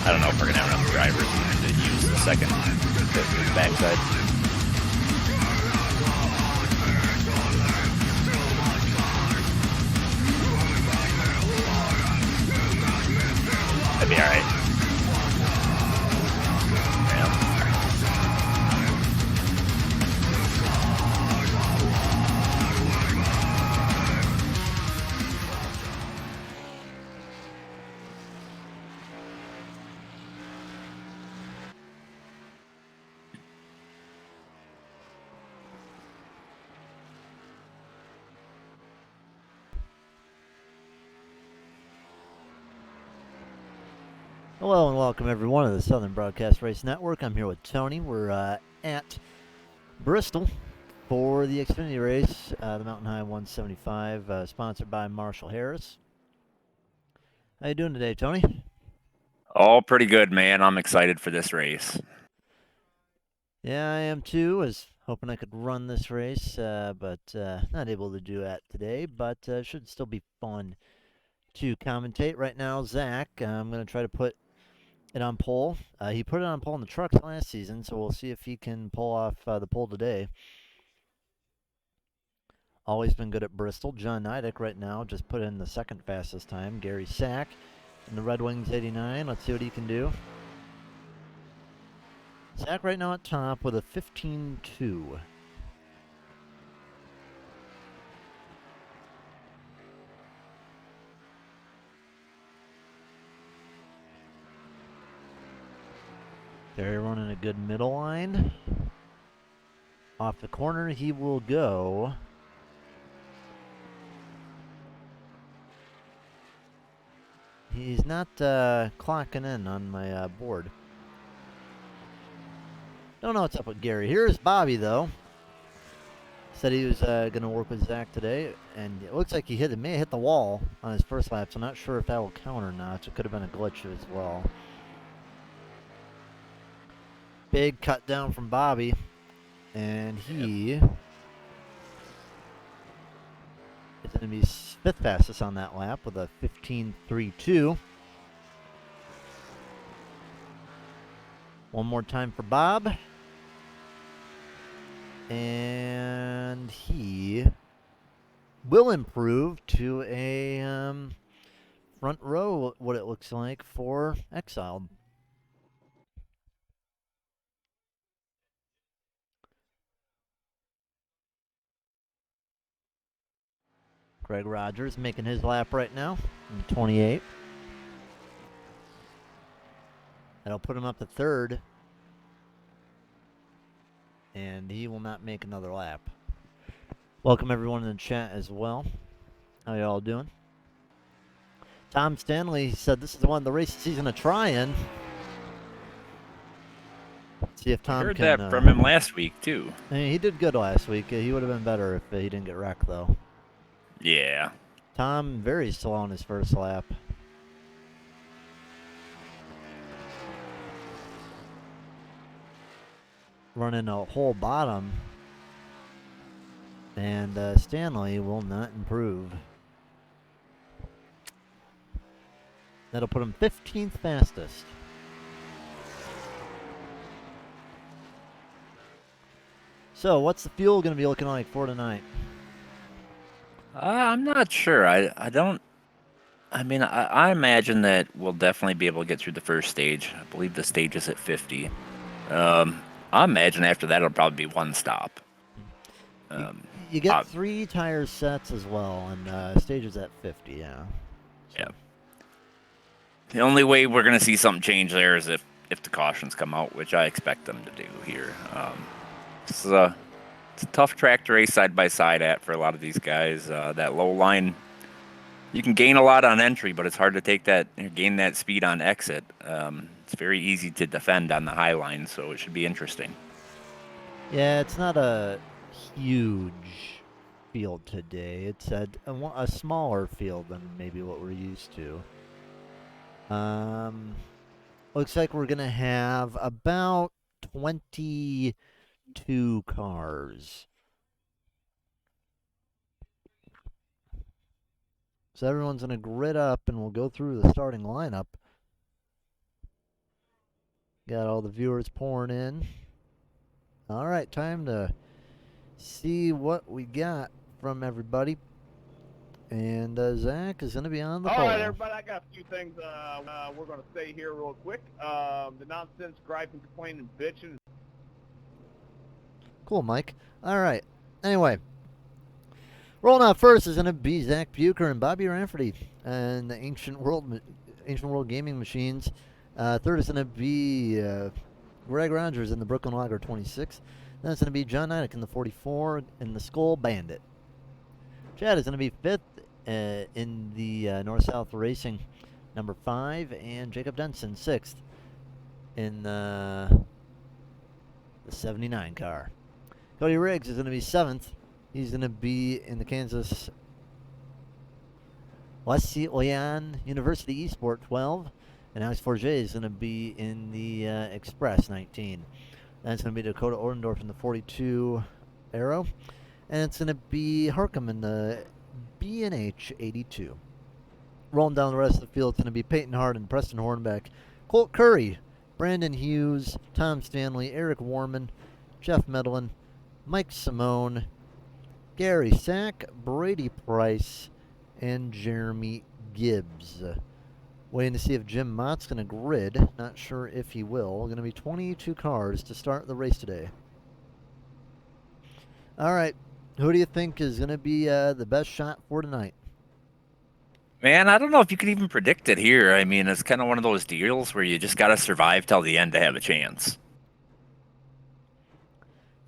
I don't know if we're going to have enough drivers to use the second backside. That'd be all right. Yeah. Hello and welcome everyone to the Southern Broadcast Race Network. I'm here with Tony. We're at Bristol for the Xfinity race, the Mountain High 175, sponsored by Marshall Harris. How you doing today, Tony? Oh, pretty good, man. I'm excited for this race. Yeah, I am too. Was hoping I could run this race, but not able to do that today. But should still be fun to commentate. Right now, Zach, I'm going to try to put it on pole. He put it on pole in the trucks last season, so we'll see if he can pull off the pole today. Always been good at Bristol. John Nidek right now just put in the second fastest time. Gary Sack in the Red Wings 89. Let's see what he can do. Sack right now at top with a 15.2. They're running a good middle line. Off the corner he will go. He's not clocking in on my board. Don't know what's up with Gary. Here's Bobby, though. Said he was going to work with Zach today, and it looks like he may have hit the wall on his first lap, so I'm not sure if that will count or not. It could have been a glitch as well. Big cut down from Bobby, and he is going to be fifth fastest on that lap with a 15.32. One more time for Bob. And he will improve to a front row, what it looks like for Exiled. Greg Rogers making his lap right now in 28. That'll put him up to third. And he will not make another lap. Welcome everyone in the chat as well. How y'all doing? Tom Stanley said this is one of the races he's going to try in. See if Tom I heard can, that from him last week, too. I mean, he did good last week. He would have been better if he didn't get wrecked, though. Yeah. Tom very slow on his first lap. Running a whole bottom. And Stanley will not improve. That'll put him 15th fastest. So, what's the fuel going to be looking like for tonight? I'm not sure. I imagine that we'll definitely be able to get through the first stage. I believe the stage is at 50. I imagine after that it'll probably be one stop. You get 3 tire sets as well, and stage is at 50, yeah. So. Yeah. The only way we're going to see something change there is if the cautions come out, which I expect them to do here. It's a tough track to race side by side at for a lot of these guys. That low line, you can gain a lot on entry, but it's hard to gain that speed on exit. It's very easy to defend on the high line, so it should be interesting. Yeah, it's not a huge field today. It's a smaller field than maybe what we're used to. Looks like we're going to have about 22 cars. So everyone's going to grid up, and we'll go through the starting lineup. Got all the viewers pouring in. All right, time to see what we got from everybody. And Zach is going to be on the pole. All right, everybody, I got a few things we're going to say here real quick. The nonsense, griping, complaining, bitching. Cool, Mike. All right. Anyway, rolling out first is going to be Zach Bucher and Bobby Rafferty and the Ancient World Gaming Machines. Third is going to be Greg Rogers in the Brooklyn Lager 26. Then it's going to be John Nidek in the 44 in the Skull Bandit. Chad is going to be fifth in the North-South Racing number 5, and Jacob Denson sixth in the 79 car. Cody Riggs is going to be 7th. He's going to be in the Kansas Wesleyan University eSport 12. And Alex Forget is going to be in the Express 19. That's going to be Dakota Ordendorf in the 42 Arrow. And it's going to be Harcum in the B&H 82. Rolling down the rest of the field, it's going to be Peyton Hart and Preston Hornbeck, Colt Curry, Brandon Hughes, Tom Stanley, Eric Warman, Jeff Medlin, Mike Simone, Gary Sack, Brady Price, and Jeremy Gibbs. Waiting to see if Jim Mott's going to grid. Not sure if he will. Going to be 22 cars to start the race today. All right. Who do you think is going to be the best shot for tonight? Man, I don't know if you could even predict it here. I mean, it's kind of one of those deals where you just got to survive till the end to have a chance.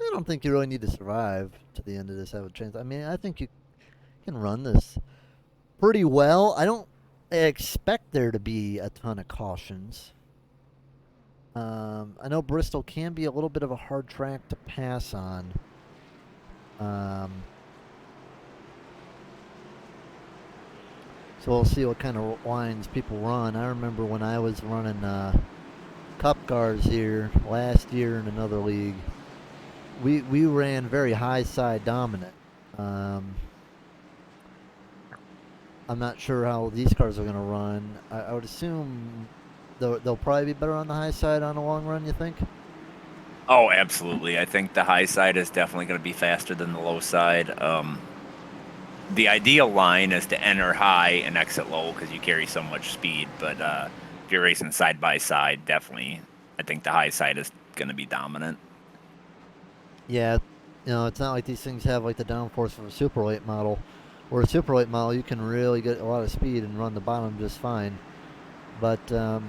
I don't think you really need to survive to the end of this to have a chance. I mean, I think you can run this pretty well. I don't expect there to be a ton of cautions. I know Bristol can be a little bit of a hard track to pass on. So we'll see what kind of lines people run. I remember when I was running Cup cars here last year in another league, we ran very high side dominant. I'm not sure how these cars are going to run. I would assume they'll probably be better on the high side on a long run, you think? Oh, absolutely. I think the high side is definitely going to be faster than the low side. The ideal line is to enter high and exit low because you carry so much speed. But if you're racing side by side, definitely, I think the high side is going to be dominant. Yeah, it's not like these things have like the downforce of a super late model. Or a super late model, you can really get a lot of speed and run the bottom just fine. But yeah,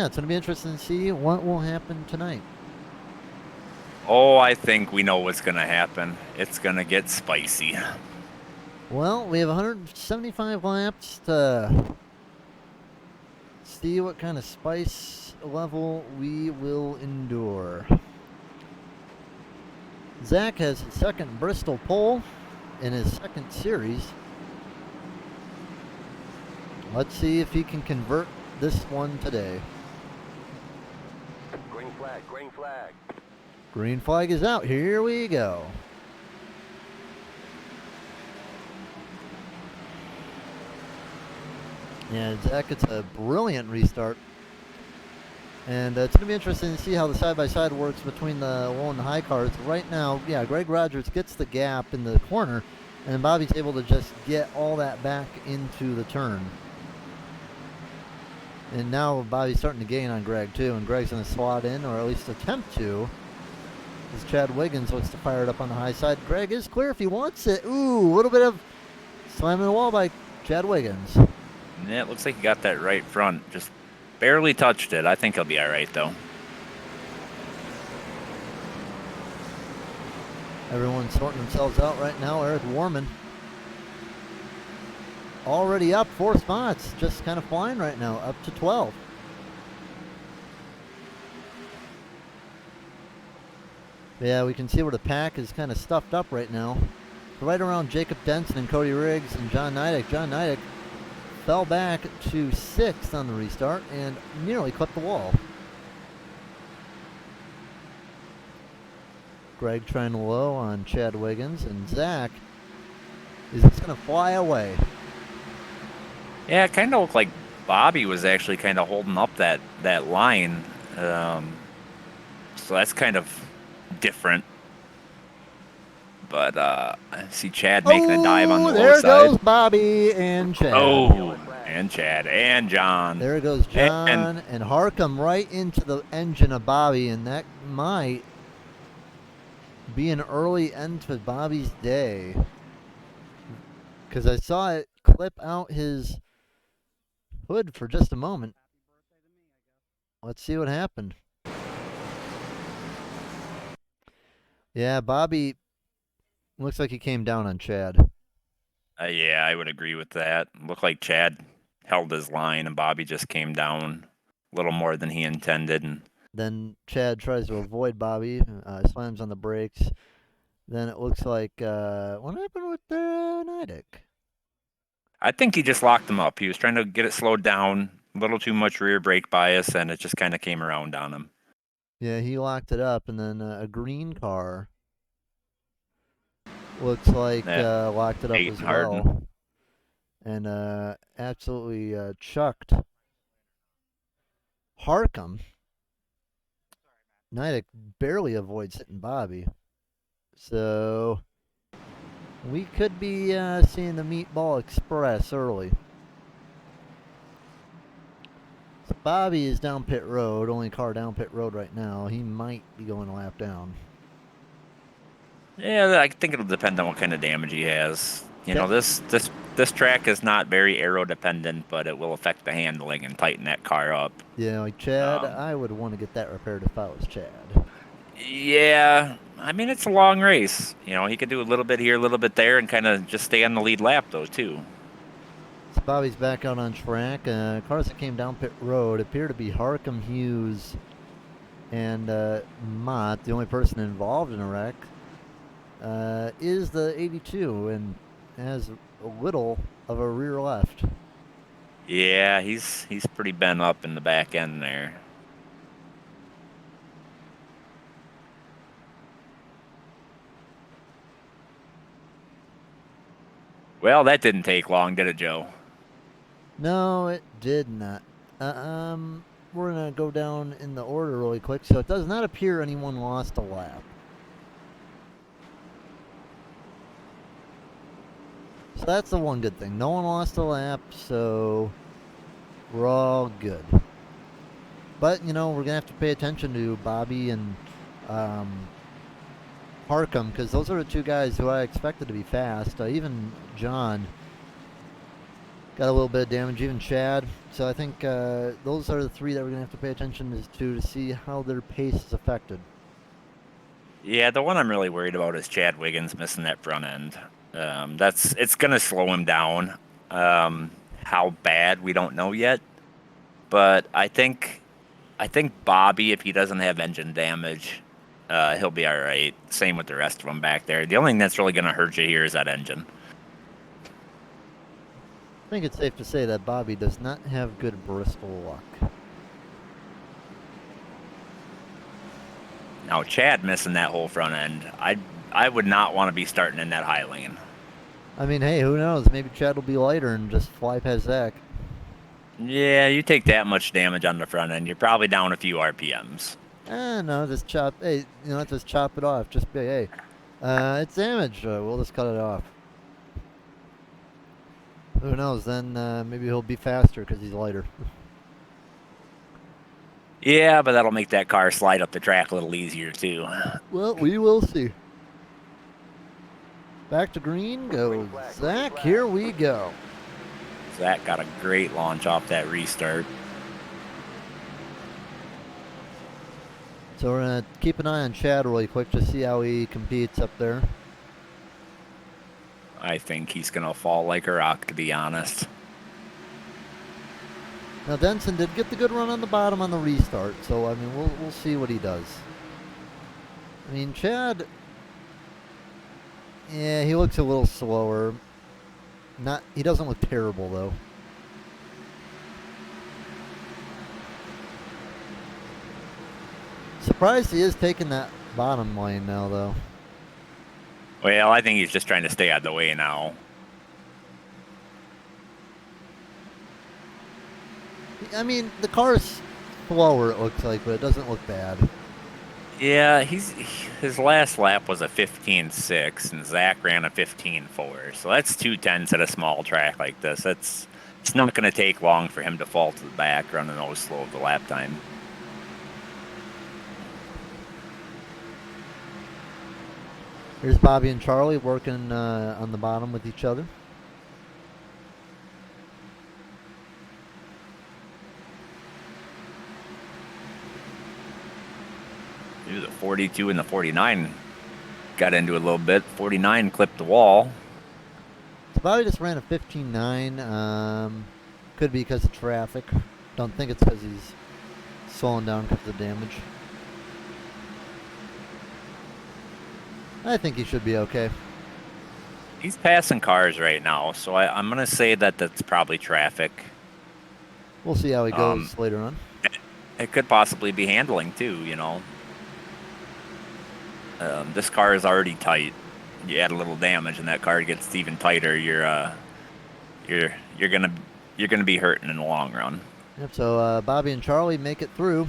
it's going to be interesting to see what will happen tonight. Oh, I think we know what's going to happen. It's going to get spicy. Well, we have 175 laps to see what kind of spice level we will endure. Zach has his second Bristol pole in his second series. Let's see if he can convert this one today. Green flag, green flag. Green flag is out. Here we go. Yeah, Zach gets a brilliant restart. And it's going to be interesting to see how the side-by-side works between the low and the high cars. Right now, yeah, Greg Rogers gets the gap in the corner, and Bobby's able to just get all that back into the turn. And now Bobby's starting to gain on Greg, too, and Greg's going to slot in, or at least attempt to, as Chad Wiggins looks to fire it up on the high side. Greg is clear if he wants it. Ooh, a little bit of slamming the wall by Chad Wiggins. Yeah, it looks like he got that right front. Just barely touched it. I think he'll be all right, though. Everyone's sorting themselves out right now. Eric Warman already up 4 spots. Just kind of flying right now, up to 12. Yeah, we can see where the pack is kind of stuffed up right now. Right around Jacob Denson and Cody Riggs and John Nidek. John Nidek fell back to 6th on the restart and nearly clipped the wall. Greg trying low on Chad Wiggins, and Zach is just going to fly away. Yeah, it kind of looked like Bobby was actually kind of holding up that line. So that's kind of different. But I see Chad making a dive on the low there side. goes Bobby and Chad. Oh, and Chad and John. There goes John And and Harcum right into the engine of Bobby, and that might be an early end to Bobby's day. Because I saw it clip out his hood for just a moment. Let's see what happened. Yeah, Bobby looks like he came down on Chad. yeah, I would agree with that. Looked like Chad held his line, and Bobby just came down a little more than he intended. And Then Chad tries to avoid Bobby, slams on the brakes. Then it looks like, what happened with Nidic? I think he just locked him up. He was trying to get it slowed down, a little too much rear brake bias, and it just kind of came around on him. Yeah, he locked it up, and then a green car looks like locked it up Peyton as Harden. well. And absolutely chucked Harcum. Nidic barely avoids hitting Bobby. So we could be seeing the Meatball Express early. So Bobby is down pit road, only car down pit road right now. He might be going a lap down. Yeah, I think it'll depend on what kind of damage he has. You know, this track is not very aero dependent, but it will affect the handling and tighten that car up. Yeah, like Chad, I would want to get that repaired if I was Chad. Yeah, I mean, it's a long race. You know, he could do a little bit here, a little bit there, and kind of just stay on the lead lap, though, too. So Bobby's back out on track. Cars that came down pit road appear to be Harcum, Hughes, and Mott. The only person involved in a wreck is the 82 and has a little of a rear left. Yeah, he's pretty bent up in the back end there. Well, that didn't take long, did it, Joe? No, it did not. We're going to go down in the order really quick. So it does not appear anyone lost a lap. So that's the one good thing. No one lost a lap, so we're all good. But, you know, we're going to have to pay attention to Bobby and Harcum, because those are the two guys who I expected to be fast. Even John got a little bit of damage, even Chad. So I think those are the three that we're going to have to pay attention to see how their pace is affected. Yeah, the one I'm really worried about is Chad Wiggins missing that front end. It's going to slow him down. How bad, we don't know yet. But I think Bobby, if he doesn't have engine damage, he'll be all right. Same with the rest of them back there. The only thing that's really going to hurt you here is that engine. I think it's safe to say that Bobby does not have good Bristol luck. Now, Chad missing that whole front end, I would not want to be starting in that high lane. I mean, hey, who knows? Maybe Chad will be lighter and just fly past Zach. Yeah, you take that much damage on the front end, you're probably down a few RPMs. No, just chop. Hey, you know, just chop it off. Just be, hey, it's damage. We'll just cut it off. Who knows? Then maybe he'll be faster because he's lighter. Yeah, but that'll make that car slide up the track a little easier, too. Well, we will see. Back to green goes Zach. Here we go. Zach got a great launch off that restart. So we're going to keep an eye on Chad really quick to see how he competes up there. I think he's going to fall like a rock, to be honest. Now, Denson did get the good run on the bottom on the restart, so, I mean, we'll see what he does. I mean, Chad, yeah, he looks a little slower. He doesn't look terrible, though. Surprised he is taking that bottom lane now, though. Well, I think he's just trying to stay out of the way now. I mean, the car's slower, it looks like, but it doesn't look bad. Yeah, his last lap was a 15.6, and Zach ran a 15.4. So that's 2 tenths at a small track like this. It's not going to take long for him to fall to the back running those slow of the lap time. Here's Bobby and Charlie working on the bottom with each other. The 42 and the 49 got into it a little bit. 49 clipped the wall. So Bobby just ran a 15.9. Could be because of traffic. Don't think it's because he's slowing down because of damage. I think he should be okay. He's passing cars right now, so I'm going to say that that's probably traffic. We'll see how he goes later on. It could possibly be handling too, you know. This car is already tight. You add a little damage, and that car gets even tighter. You're gonna be hurting in the long run. Yep. So Bobby and Charlie make it through,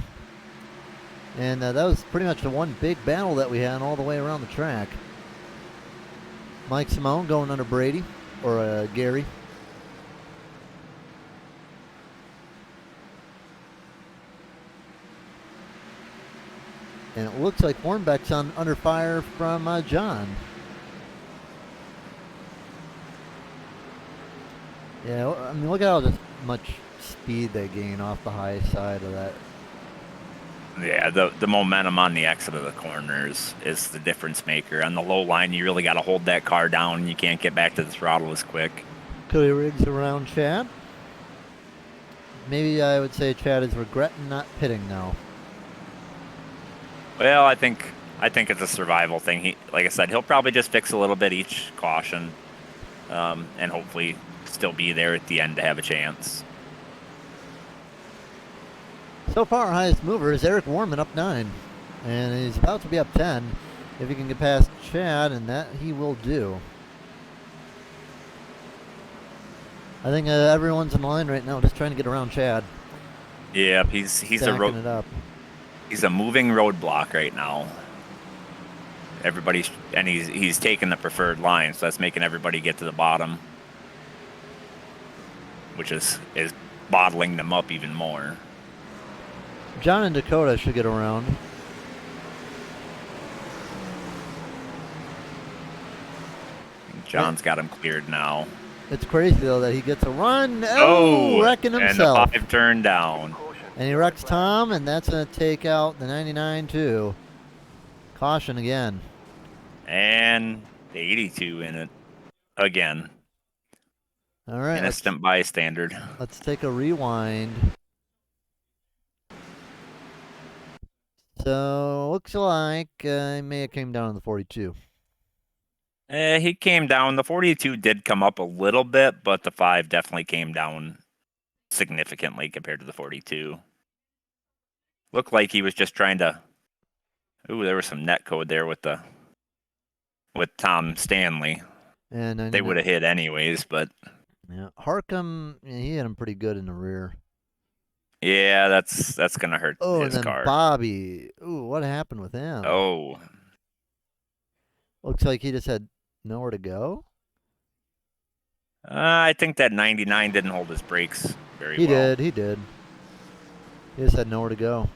and that was pretty much the one big battle that we had all the way around the track. Mike Simone going under Brady or Gary. And it looks like Hornbeck's under fire from John. Yeah, I mean, look at how much speed they gain off the high side of that. Yeah, the momentum on the exit of the corners is the difference maker. On the low line, you really got to hold that car down. You can't get back to the throttle as quick. Cody Riggs around Chad. Maybe I would say Chad is regretting not pitting now. Well, I think it's a survival thing. Like I said, he'll probably just fix a little bit each caution, and hopefully still be there at the end to have a chance. So far, our highest mover is Eric Warman up 9, and he's about to be up 10. If he can get past Chad, and that he will do. I think everyone's in line right now, just trying to get around Chad. Yeah, he's it up. He's a moving roadblock right now. He's taking the preferred line, so that's making everybody get to the bottom, which is bottling them up even more. John and Dakota should get around. John's got him cleared now. It's crazy though that he gets a run. Wrecking himself. And the 5 turned down. And he wrecks Tom, and that's going to take out the 99 too. Caution again. And the 82 in it again. All right. Innocent bystander. Let's take a rewind. So, looks like he may have came down in the 42. He came down. The 42 did come up a little bit, but the 5 definitely came down significantly compared to the 42. Looked like he was just trying to... Ooh, there was some net code there with Tom Stanley. And they would have hit anyways, but... Yeah, Harcum, he hit him pretty good in the rear. Yeah, that's going to hurt his and then car. Bobby. Ooh, what happened with him? Oh. Looks like he just had nowhere to go. I think that 99 didn't hold his brakes very well. He did. He just had nowhere to go.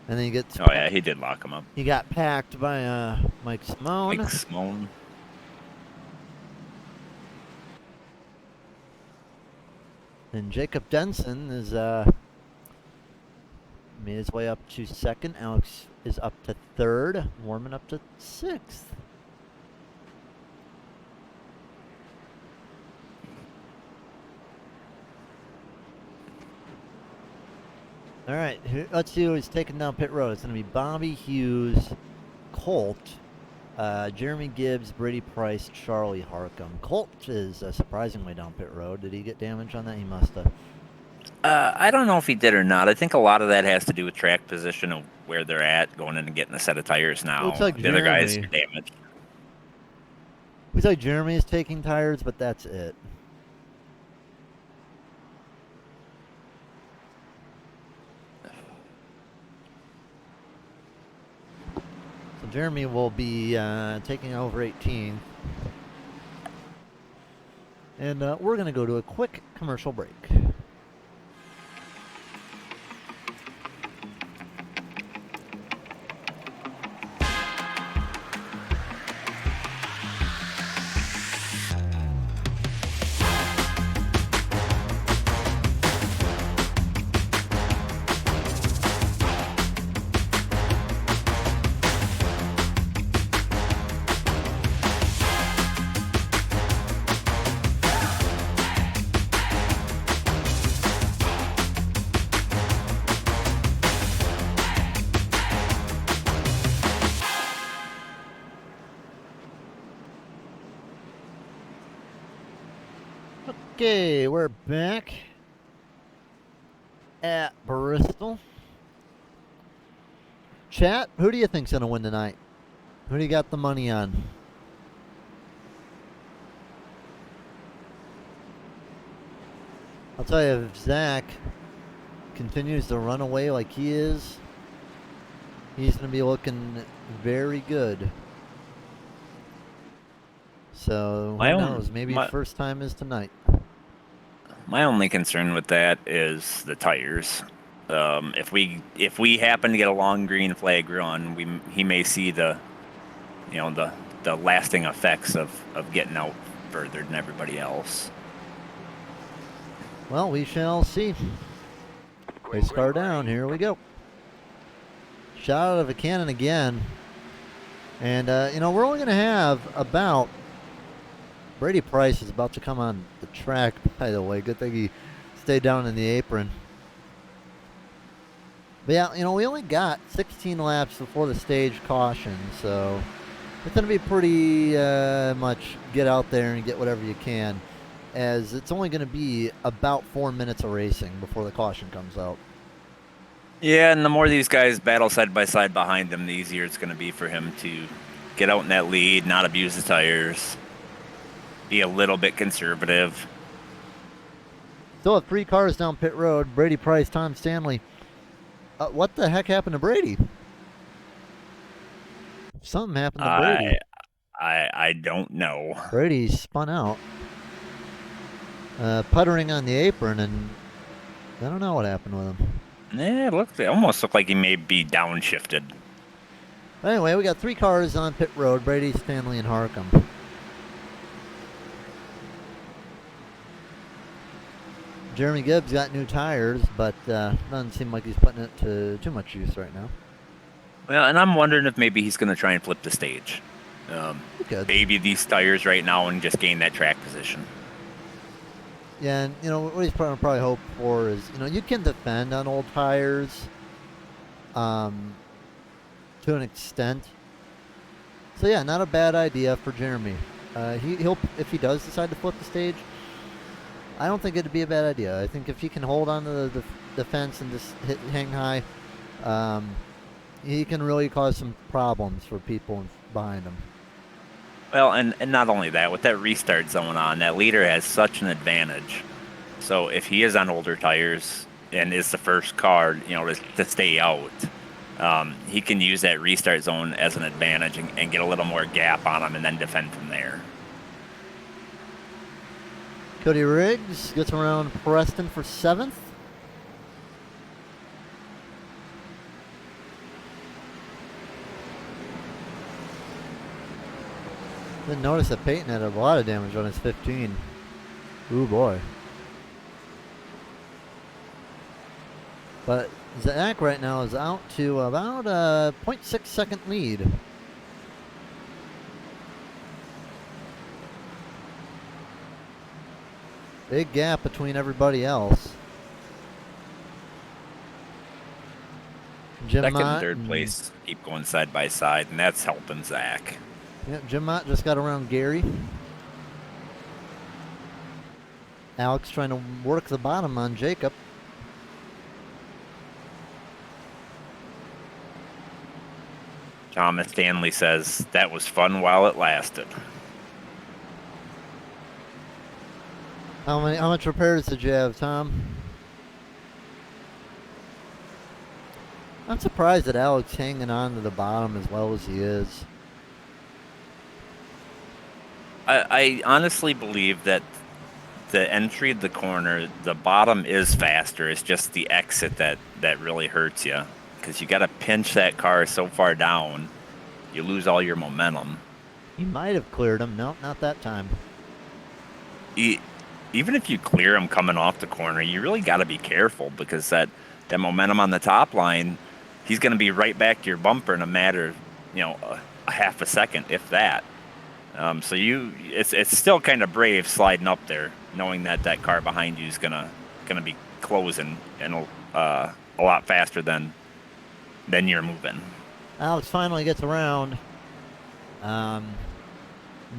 And then he gets... Oh, yeah, he did lock him up. He got packed by Mike Simone. Mike Simone. And Jacob Denson is made his way up to second. Alex is up to third. Warman up to sixth. All right, let's see who's taking down pit road. It's going to be Bobby Hughes, Colt, Jeremy Gibbs, Brady Price, Charlie Harcum. Colt is surprisingly down pit road. Did he get damage on that? He must have. I don't know if he did or not. I think a lot of that has to do with track position of where they're at, going in and getting a set of tires now. Looks like the other guys are damaged. Looks like Jeremy is taking tires, but that's it. Jeremy will be taking over 18th. And we're going to go to a quick commercial break. Okay, we're back at Bristol. Chat, who do you think's going to win tonight? Who do you got the money on? I'll tell you, if Zach continues to run away like he is, he's going to be looking very good. So, who knows? Maybe first time is tonight. My only concern with that is the tires. If we happen to get a long green flag run, he may see the lasting effects of getting out further than everybody else. Well, we shall see. Race car down. Here we go. Shot out of a cannon again. And, we're only going to have about... Brady Price is about to come on the track, by the way. Good thing he stayed down in the apron. But yeah, we only got 16 laps before the stage caution, so it's going to be pretty much get out there and get whatever you can, as it's only going to be about 4 minutes of racing before the caution comes out. Yeah, and the more these guys battle side by side behind him, the easier it's going to be for him to get out in that lead, not abuse the tires, be a little bit conservative. Still have 3 cars down pit road. Brady Price, Tom Stanley. What the heck happened to Brady? Something happened to Brady. I don't know. Brady spun out. Puttering on the apron, and I don't know what happened with him. Yeah, it almost looked like he may be downshifted. Anyway, we got 3 cars on pit road. Brady, Stanley, and Harcum. Jeremy Gibbs got new tires, but doesn't seem like he's putting it to too much use right now. Well, and I'm wondering if maybe he's going to try and flip the stage. Maybe these tires right now and just gain that track position. Yeah, and what he's probably hope for is, you can defend on old tires to an extent. So yeah, not a bad idea for Jeremy. He'll if he does decide to flip the stage, I don't think it'd be a bad idea. I think if he can hold on to the fence and just hang high, he can really cause some problems for people behind him. Well, and not only that, with that restart zone on, that leader has such an advantage. So if he is on older tires and is the first car, to stay out, he can use that restart zone as an advantage and get a little more gap on him and then defend from there. Cody Riggs gets around Preston for 7th. Didn't notice that Peyton had a lot of damage on his 15. Ooh, boy. But Zach right now is out to about a 0.6 second lead. Big gap between everybody else. Jim Second Mott and third place keep going side by side, and that's helping Zach. Yeah, Jim Mott just got around Gary. Alex trying to work the bottom on Jacob. Thomas Stanley says that was fun while it lasted. How much repairs did you have, Tom? I'm surprised that Alex hanging on to the bottom as well as he is. I honestly believe that the entry of the corner, the bottom is faster. It's just the exit that really hurts you because you got to pinch that car so far down, you lose all your momentum. He might have cleared him. Nope, not that time. Even if you clear him coming off the corner, you really got to be careful because that momentum on the top line, he's going to be right back to your bumper in a matter of, a half a second, if that. So it's still kind of brave sliding up there, knowing that car behind you is gonna be closing and a lot faster than you're moving. Alex finally gets around.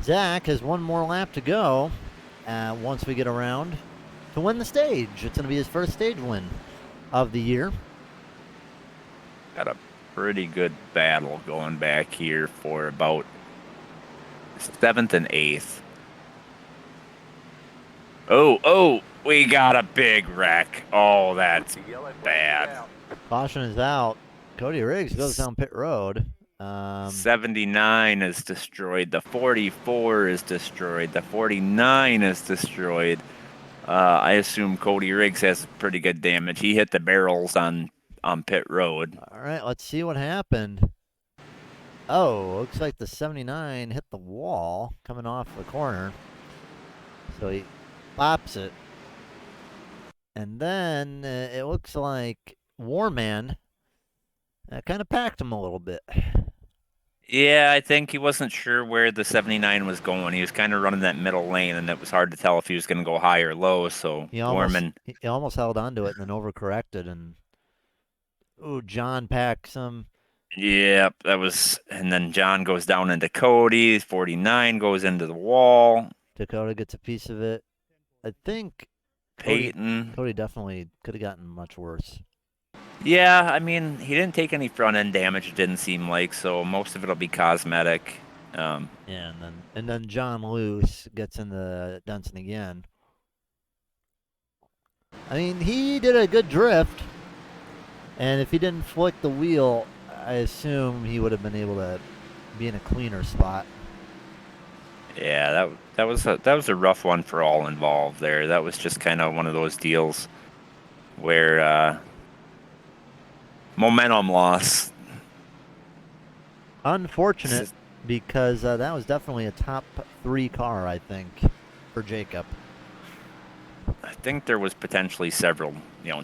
Zach has one more lap to go once we get around to win the stage. It's going to be his first stage win of the year. Got a pretty good battle going back here for about 7th and 8th. Oh, we got a big wreck. Oh, that's bad. Caution is out. Cody Riggs goes down pit road. 79 is destroyed. The 44 is destroyed. The 49 is destroyed. I assume Cody Riggs has pretty good damage. He hit the barrels on pit road. All right, let's see what happened. Oh, looks like the 79 hit the wall coming off the corner. So he pops it. And then it looks like Warman kind of packed him a little bit. Yeah, I think he wasn't sure where the 79 was going. He was kind of running that middle lane, and it was hard to tell if he was going to go high or low. So He Warman, almost held onto it and then overcorrected. And John packs him. yeah, that was. And then John goes down into Cody. 49 goes into the wall. Dakota gets a piece of it. I think Peyton. Cody definitely could have gotten much worse. Yeah, I mean, he didn't take any front end damage. It didn't seem like, so most of it'll be cosmetic. Yeah, and then John Luce gets into Dunson again. I mean, he did a good drift, and if he didn't flick the wheel, I assume he would have been able to be in a cleaner spot. Yeah, that was a rough one for all involved there. That was just kind of one of those deals where momentum loss. Unfortunate, because that was definitely a top 3 car, I think, for Jacob. I think there was potentially several,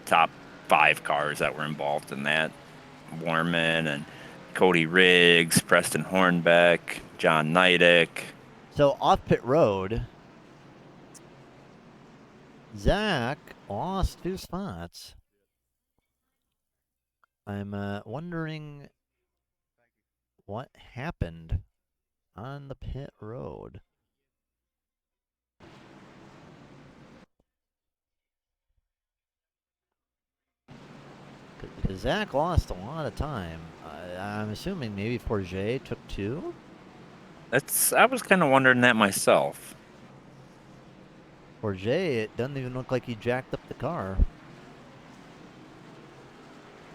top 5 cars that were involved in that. Warman and Cody Riggs, Preston Hornbeck, John Neidick. So off pit road, Zach lost 2 spots. I'm wondering what happened on the pit road. Because Zach lost a lot of time. I'm assuming maybe Forget took 2? I was kind of wondering that myself. Forget, it doesn't even look like he jacked up the car.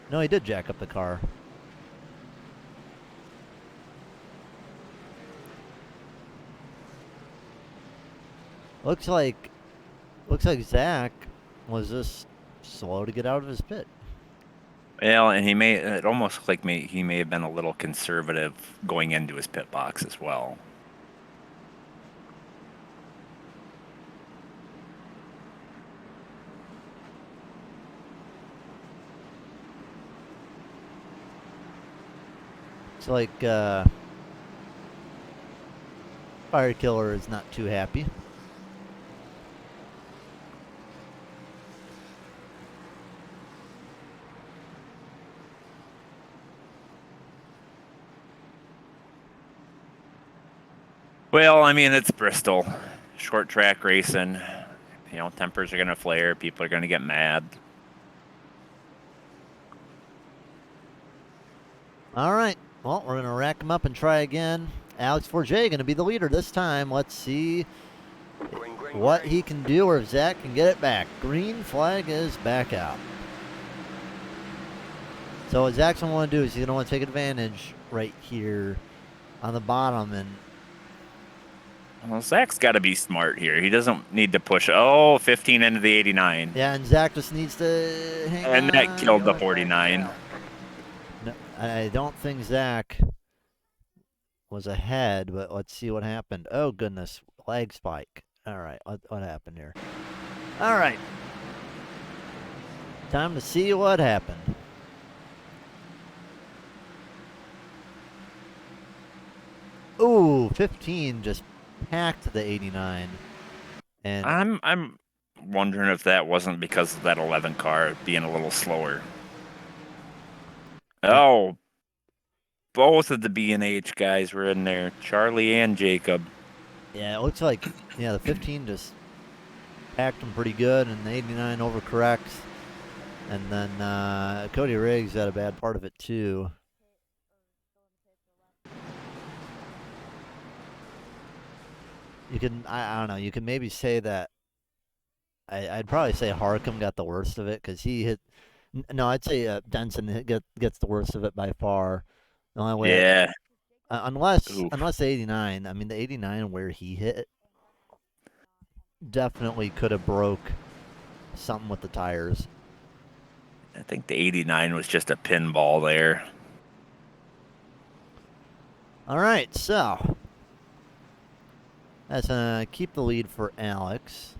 No, he did jack up the car. Looks like Zach was just slow to get out of his pit. Well, and it almost looked like he may have been a little conservative going into his pit box as well. It's like Fire Killer is not too happy. Well, I mean, it's Bristol. Short track racing. Tempers are going to flare. People are going to get mad. All right. Well, we're going to rack him up and try again. Alex Forget going to be the leader this time. Let's see what he can do or if Zach can get it back. Green flag is back out. So what Zach's going to want to do is he's going to want to take advantage right here on the bottom. And Well, Zach's got to be smart here. He doesn't need to push. Oh, 15 into the 89. yeah, and Zach just needs to hang on. And that killed the 49. No, I don't think Zach was ahead, but let's see what happened. Oh, goodness. Lag spike. All right, what happened here? All right. Time to see what happened. Ooh, 15 just packed the 89. And I'm wondering if that wasn't because of that 11 car being a little slower. Oh, both of the B&H guys were in there, Charlie and Jacob. yeah, it looks like the 15 just packed them pretty good, and the 89 overcorrects. And then Cody Riggs had a bad part of it too. You can, I don't know, you can maybe say that, I'd probably say Harcum got the worst of it because he hit, no, I'd say Denson gets the worst of it by far. The only way, Yeah. unless Oof. the 89, I mean the 89 where he hit definitely could have broke something with the tires. I think the 89 was just a pinball there. All right, so that's keep the lead for Alex.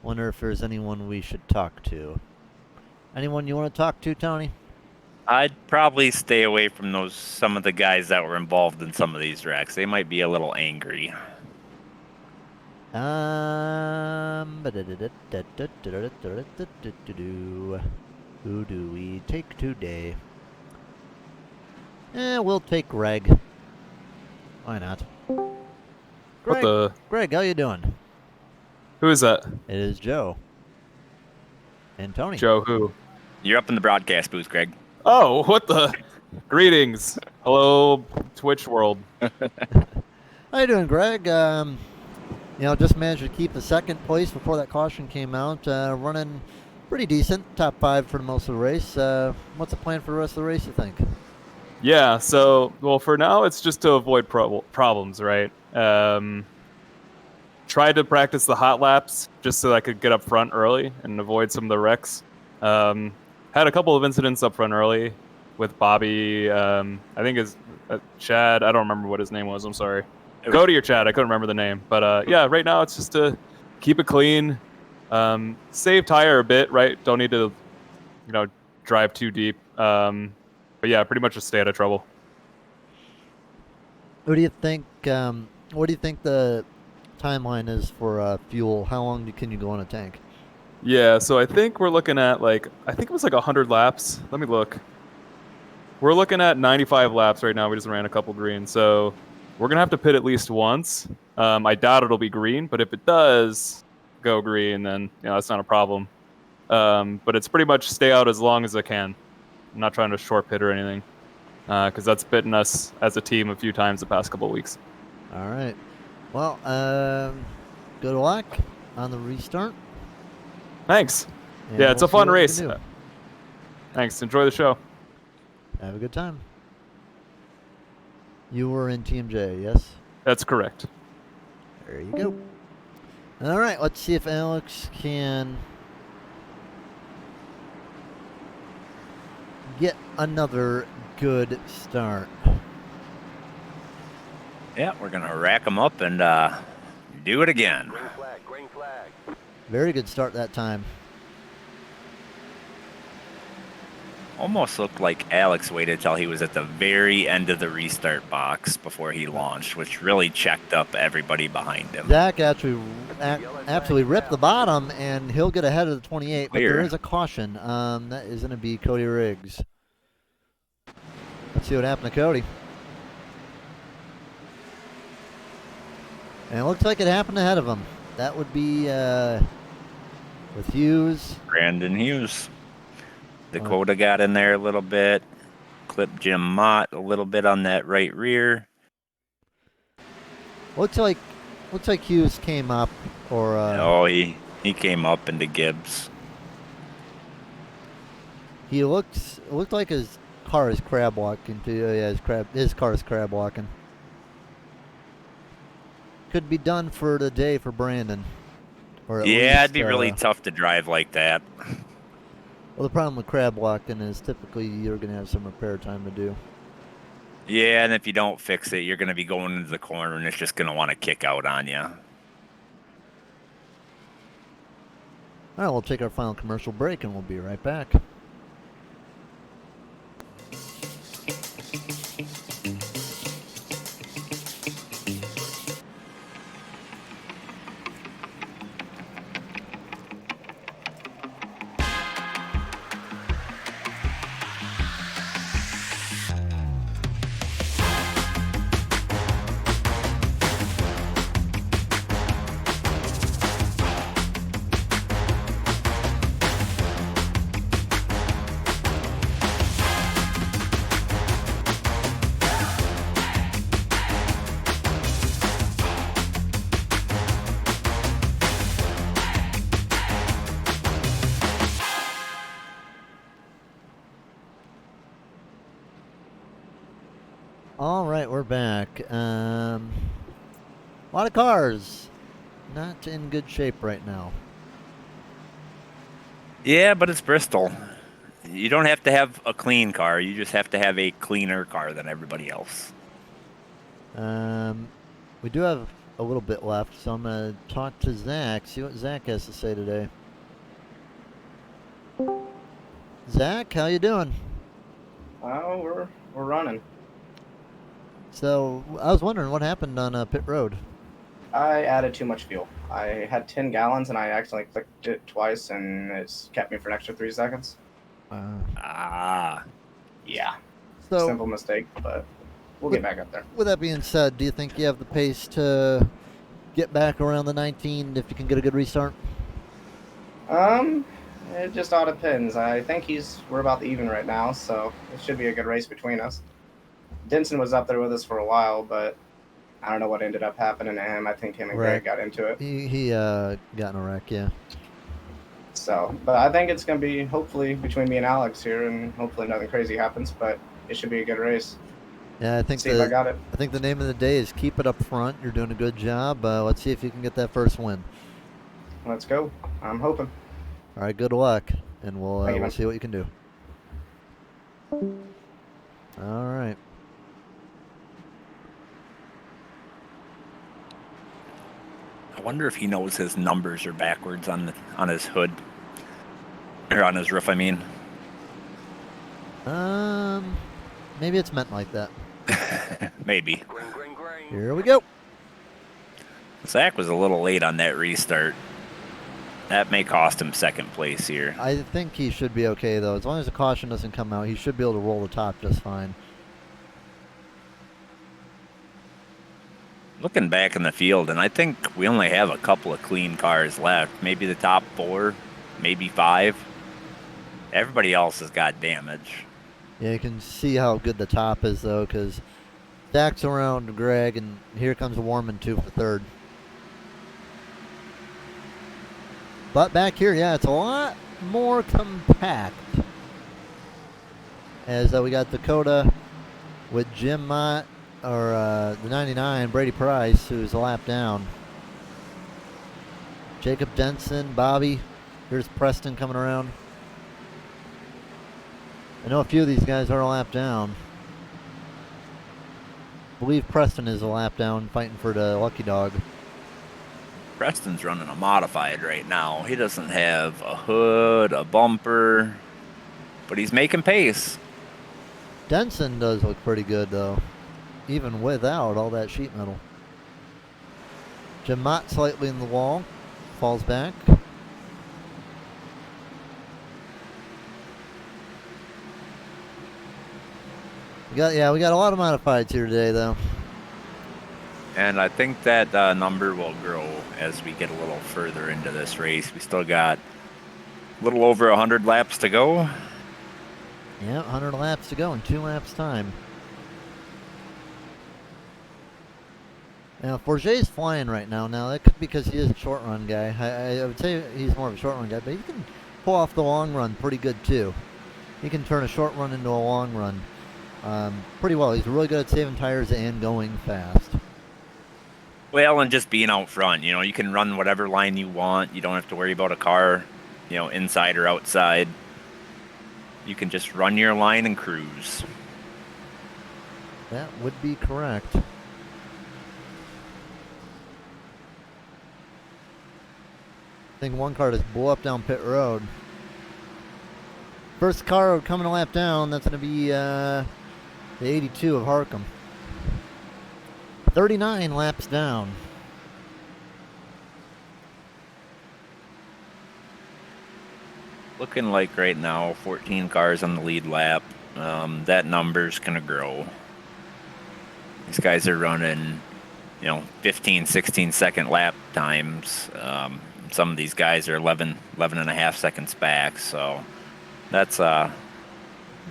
Wonder if there's anyone we should talk to. Anyone you want to talk to, Tony? I'd probably stay away from some of the guys that were involved in some of these wrecks. They might be a little angry. Who do we take today? We'll take Greg. Why not? Greg, Greg, how you doing? Who is that? It is Joe. And Tony. Joe who? You're up in the broadcast booth, Greg. Oh, what the? Greetings. Hello, Twitch world. How you doing, Greg? Just managed to keep the second place before that caution came out. Running pretty decent, top 5 for most of the race. What's the plan for the rest of the race, you think? Yeah, so, well, for now, it's just to avoid problems, right? Tried to practice the hot laps just so I could get up front early and avoid some of the wrecks. Had a couple of incidents up front early with Bobby. I think it's Chad. I don't remember what his name was. I'm sorry. Cody or Chad. I couldn't remember the name. But yeah, right now it's just to keep it clean, save tire a bit, right? Don't need to, drive too deep. But yeah, pretty much just stay out of trouble. What do you think? What do you think the timeline is for fuel? How long can you go on a tank? Yeah, so I think we're looking at I think it was 100 laps. Let me look. We're looking at 95 laps right now. We just ran a couple green, so we're gonna have to pit at least once. I doubt it'll be green, but if it does go green, then that's not a problem. But it's pretty much stay out as long as I can. I'm not trying to short pit or anything, because that's bitten us as a team a few times the past couple of weeks. All right. Well, good luck on the restart. Thanks. And Yeah, it's we'll a fun see what we race. can do. Thanks. Enjoy the show. Have a good time. You were in TMJ, yes? That's correct. There you go. All right, let's see if Alex can get another good start. Yeah, we're going to rack them up and do it again. Green flag, green flag. Very good start that time. Almost looked like Alex waited till he was at the very end of the restart box before he launched, which really checked up everybody behind him. Zach actually ripped the bottom, and he'll get ahead of the 28, but there is a caution. That is going to be Cody Riggs. Let's see what happened to Cody. And it looks like it happened ahead of him. That would be with Hughes. Brandon Hughes. Dakota got in there a little bit. Clipped Jim Mott a little bit on that right rear. Looks like Hughes came up, or he came up into Gibbs. He looked like his car is crab walking too. Yeah, his car is crab walking. Could be done for the day for Brandon, or at Yeah, least. it'd be really tough to drive like that. Well, the problem with crab walking is typically you're gonna have some repair time to do. Yeah, and if you don't fix it, you're going to be going into the corner, and it's just going to want to kick out on you. All right, we'll take our final commercial break, and we'll be right back. All right, we're back. A lot of cars, not in good shape right now. Yeah, but it's Bristol. You don't have to have a clean car. You just have to have a cleaner car than everybody else. We do have a little bit left, so I'm gonna talk to Zach, see what Zach has to say today. Zach, how you doing? Oh, we're running. So I was wondering what happened on Pit Road. I added too much fuel. I had 10 gallons and I accidentally clicked it twice and it's kept me for an extra 3 seconds. Ah. Yeah. So Simple mistake, but we'll get back up there. with that being said, do you think you have the pace to get back around the 19 if you can get a good restart? It just all depends. I think we're about even right now, so it should be a good race between us. Denson was up there with us for a while, but I don't know what ended up happening to him. I think him and Greg got into it. He got in a wreck, yeah. So, but I think it's going to be hopefully between me and Alex here, and hopefully nothing crazy happens, but it should be a good race. Yeah, I think See if I got it. I think the name of the day is keep it up front. You're doing a good job. Let's see if you can get that first win. Let's go. I'm hoping. All right, good luck, and we'll Thank you, we'll man. see what you can do. All right. I wonder if he knows his numbers are backwards on his hood. Or on his roof, I mean. Maybe it's meant like that. Maybe. Here we go. Zach was a little late on that restart. That may cost him second place here. I think he should be okay, though. As long as the caution doesn't come out, he should be able to roll the top just fine. Looking back in the field, and I think we only have a couple of clean cars left. Maybe the top 4, maybe 5. Everybody else has got damage. Yeah, you can see how good the top is, though, because Zach's around Greg, and here comes Warman 2 for third. But back here, yeah, it's a lot more compact. As we got Dakota with Jim Mott, or the 99, Brady Price, who's a lap down. Jacob Denson, Bobby. Here's Preston coming around. I know a few of these guys are a lap down. I believe Preston is a lap down, fighting for the lucky dog. Preston's running a modified right now. He doesn't have a hood, a bumper, but he's making pace. Denson does look pretty good, though, even without all that sheet metal. Jim Mott slightly in the wall, falls back. We got a lot of modifieds here today, though. And I think that number will grow as we get a little further into this race. We still got a little over 100 laps to go. Yeah, 100 laps to go in 2 laps' time. Now, Forget's flying right now. Now, that could be because he is a short run guy. I would say he's more of a short run guy, but he can pull off the long run pretty good, too. he can turn a short run into a long run pretty well. He's really good at saving tires and going fast. Well, and just being out front, you know, you can run whatever line you want. You don't have to worry about a car, you know, inside or outside. You can just run your line and cruise. That would be correct. I think one car just blew up down pit road. First car coming a lap down, that's going to be the 82 of Harkham. 39 laps down. Looking like right now, 14 cars on the lead lap. That number's going to grow. These guys are running, you know, 15, 16-second lap times. Some of these guys are 11 and a half seconds back. So that's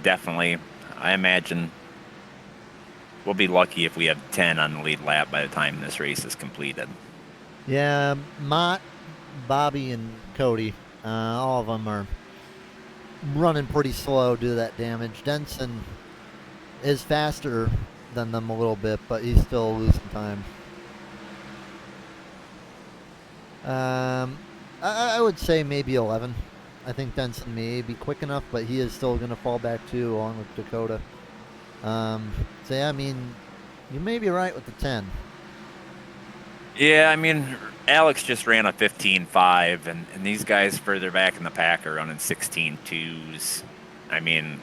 definitely, I imagine, we'll be lucky if we have 10 on the lead lap by the time this race is completed. Yeah, Mott, Bobby, and Cody, all of them are running pretty slow due to that damage. Denson is faster than them a little bit, but he's still losing time. I would say maybe 11. I think Denson may be quick enough, but he is still going to fall back too, along with Dakota. So yeah, I mean, you may be right with the 10. Yeah, I mean, Alex just ran a 15.5, and these guys further back in the pack are running 16.2s. I mean,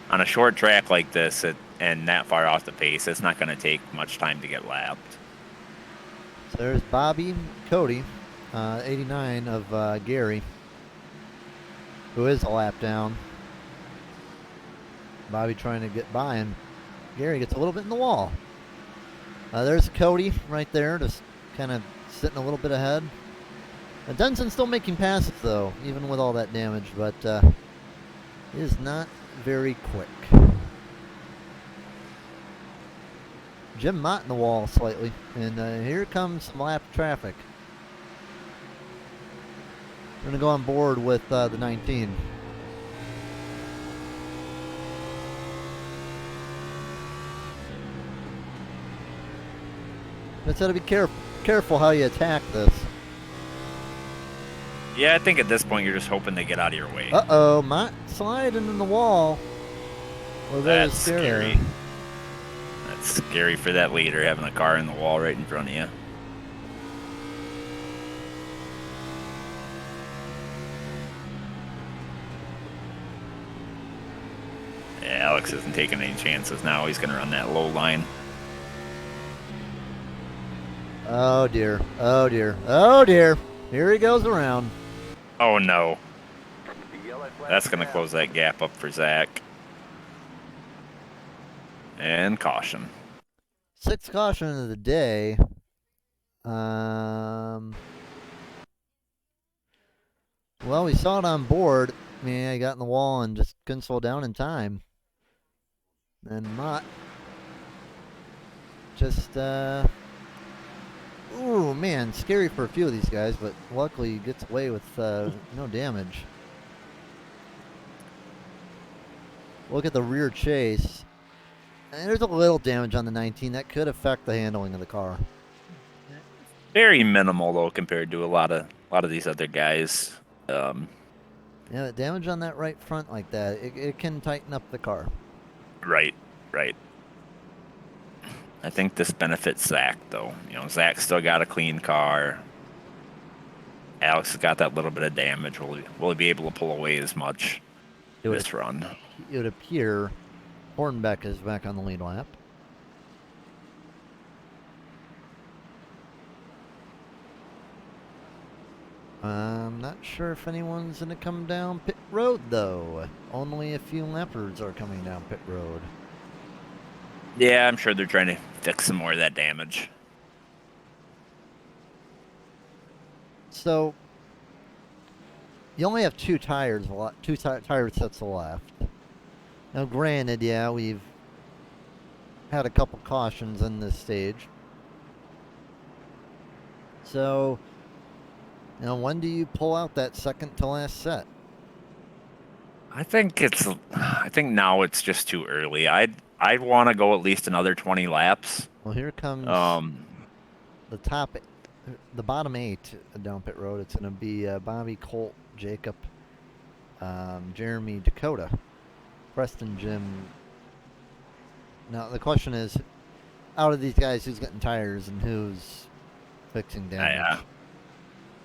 on a short track like this and that far off the pace, it's not going to take much time to get lapped. So there's Bobby, Cody, 89 of Gary, who is a lap down. Bobby trying to get by, and Gary gets a little bit in the wall. There's Cody right there, just kind of sitting a little bit ahead. Denson's still making passes, though, even with all that damage, but he is not very quick. Jim Mott in the wall slightly, and here comes some lap traffic. We're going to go on board with the 19. Just got to be careful how you attack this. Yeah, I think at this point you're just hoping they get out of your way. Uh-oh, Mott sliding in the wall. Well, that is That's scary. That's scary for that leader, having a car in the wall right in front of you. Yeah, Alex isn't taking any chances now. He's going to run that low line. Oh, dear. Oh, dear. Oh, dear. Here he goes around. Oh, no. That's going to close that gap up for Zach. And caution. 6th caution of the day. Well, we saw it on board. I mean, I got in the wall and just couldn't slow down in time. And Mott just, ooh, man, scary for a few of these guys, but luckily he gets away with no damage. Look at the rear chase. And there's a little damage on the 19 that could affect the handling of the car. Very minimal though compared to a lot of these other guys. Yeah, the damage on that right front like that, it can tighten up the car. Right. I think this benefits Zach though. You know, Zach's still got a clean car. Alex has got that little bit of damage. Will he be able to pull away as much this run? It would appear Hornbeck is back on the lead lap. I'm not sure if anyone's going to come down pit road, though. Only a few lappers are coming down pit road. Yeah, I'm sure they're trying to fix some more of that damage. So, you only have two tires, tire sets left. Now, granted, yeah, we've had a couple cautions in this stage. So, you know, when do you pull out that second to last set? I think now it's just too early. I'd want to go at least another 20 laps. Well, here comes Um, the bottom 8 down pit road. It's going to be Bobby, Colt, Jacob, Jeremy, Dakota, Preston, Jim. Now the question is, out of these guys, who's getting tires and who's fixing damage?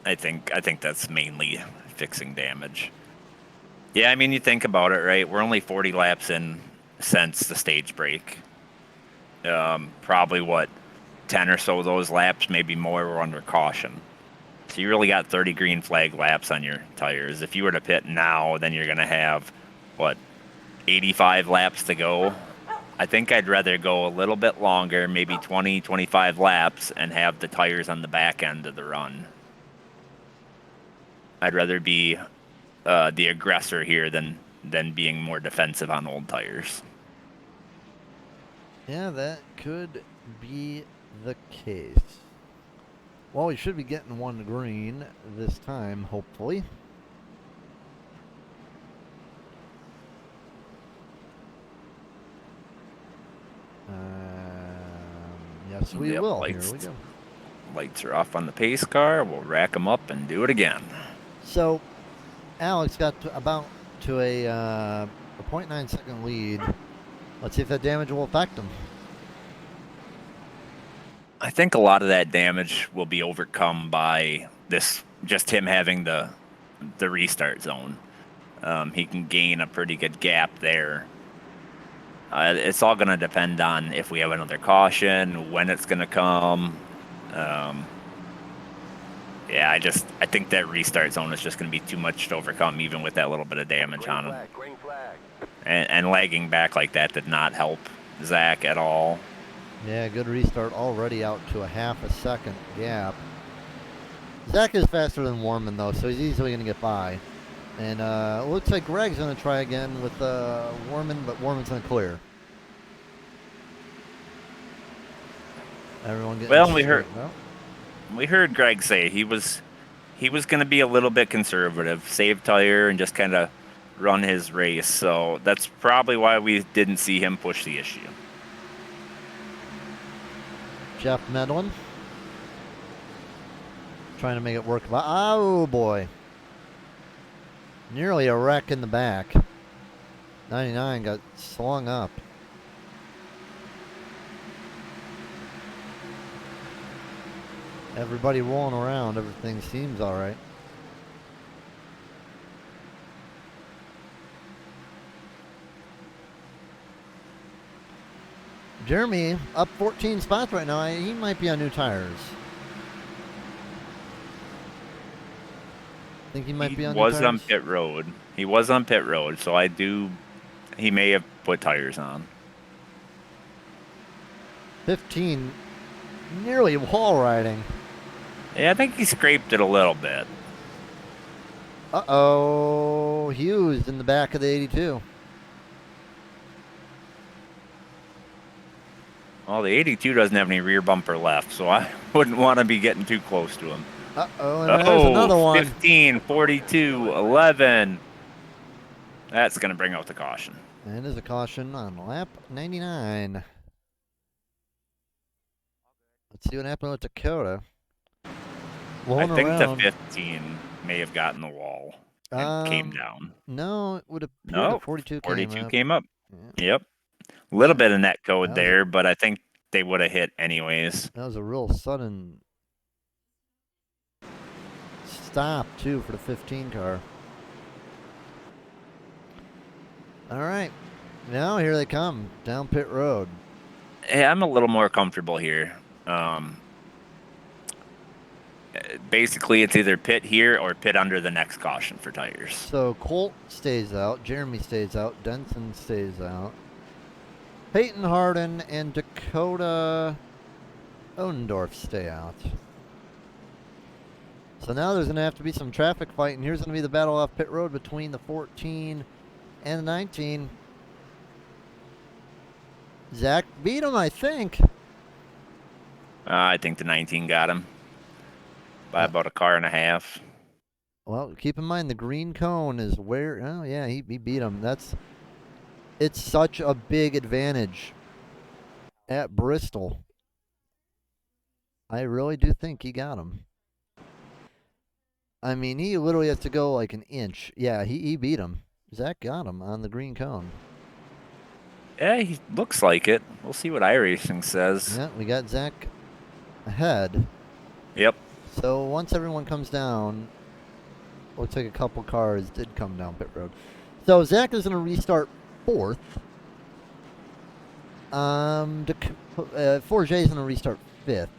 I think that's mainly fixing damage. Yeah, I mean, you think about it, right? We're only 40 laps in since the stage break. Probably what 10 or so of those laps, maybe more, were under caution. So you really got 30 green flag laps on your tires. If you were to pit now, then you're going to have, what, 85 laps to go. I think I'd rather go a little bit longer, maybe 20, 25 laps, and have the tires on the back end of the run. I'd rather be the aggressor here than being more defensive on old tires. Yeah, that could be the case. Well, we should be getting one green this time, hopefully. Yes, we Yep, will. lights. Here we go. Lights are off on the pace car. We'll rack them up and do it again. So, Alex got about to a 0.9 second lead. Let's see if that damage will affect him. I think a lot of that damage will be overcome by just him having the restart zone. He can gain a pretty good gap there. It's all going to depend on if we have another caution, when it's going to come. Yeah, I think that restart zone is just going to be too much to overcome, even with that little bit of damage on him. Green flag. And lagging back like that did not help Zach at all. Yeah, good restart already out to a half a second gap. Zach is faster than Warman, though, so he's easily going to get by. And it looks like Greg's going to try again with Warman, but Warman's going to clear. Everyone getting Well, we heard Greg say he was going to be a little bit conservative, save tire, and just kind of run his race. So that's probably why we didn't see him push the issue. Jeff Medlin trying to make it work. Oh boy, nearly a wreck in the back. 99 got slung up. Everybody rolling around. Everything seems all right. Jeremy up 14 spots right now. He might be on new tires. I think he might be on new tires. He was on pit road. He was on pit road, so he may have put tires on. 15, nearly wall riding. Yeah, I think he scraped it a little bit. Uh-oh, Hughes in the back of the 82. Well, the 82 doesn't have any rear bumper left, so I wouldn't want to be getting too close to him. Uh-oh, and there's another one. 15, 42, 11. That's going to bring out the caution. And there's a caution on lap 99. Let's see what happened with Dakota. I think the 15 may have gotten the wall and came down. No, it would appear No, that 42 came up. Yeah. Yep. A little bit of net code That was there, but I think they would have hit anyways. That was a real sudden stop, too, for the 15 car. All right. Now here they come down pit road. Hey, I'm a little more comfortable here. Basically, it's either pit here or pit under the next caution for tires. So Colt stays out, Jeremy stays out, Denson stays out. Peyton Harden and Dakota Odendorf stay out. So now there's going to have to be some traffic fight, and here's going to be the battle off pit road between the 14 and the 19. Zach beat him, I think. I think the 19 got him by about a car and a half. well, keep in mind the green cone is where. Oh yeah, he beat him. It's such a big advantage at Bristol. I really do think he got him. I mean, he literally has to go like an inch. Yeah, he beat him. Zach got him on the green cone. Yeah, he looks like it. We'll see what iRacing says. Yeah, we got Zach ahead. Yep. So once everyone comes down, looks like a couple cars did come down pit road. So Zach is going to restart fourth. 4J is going to restart fifth.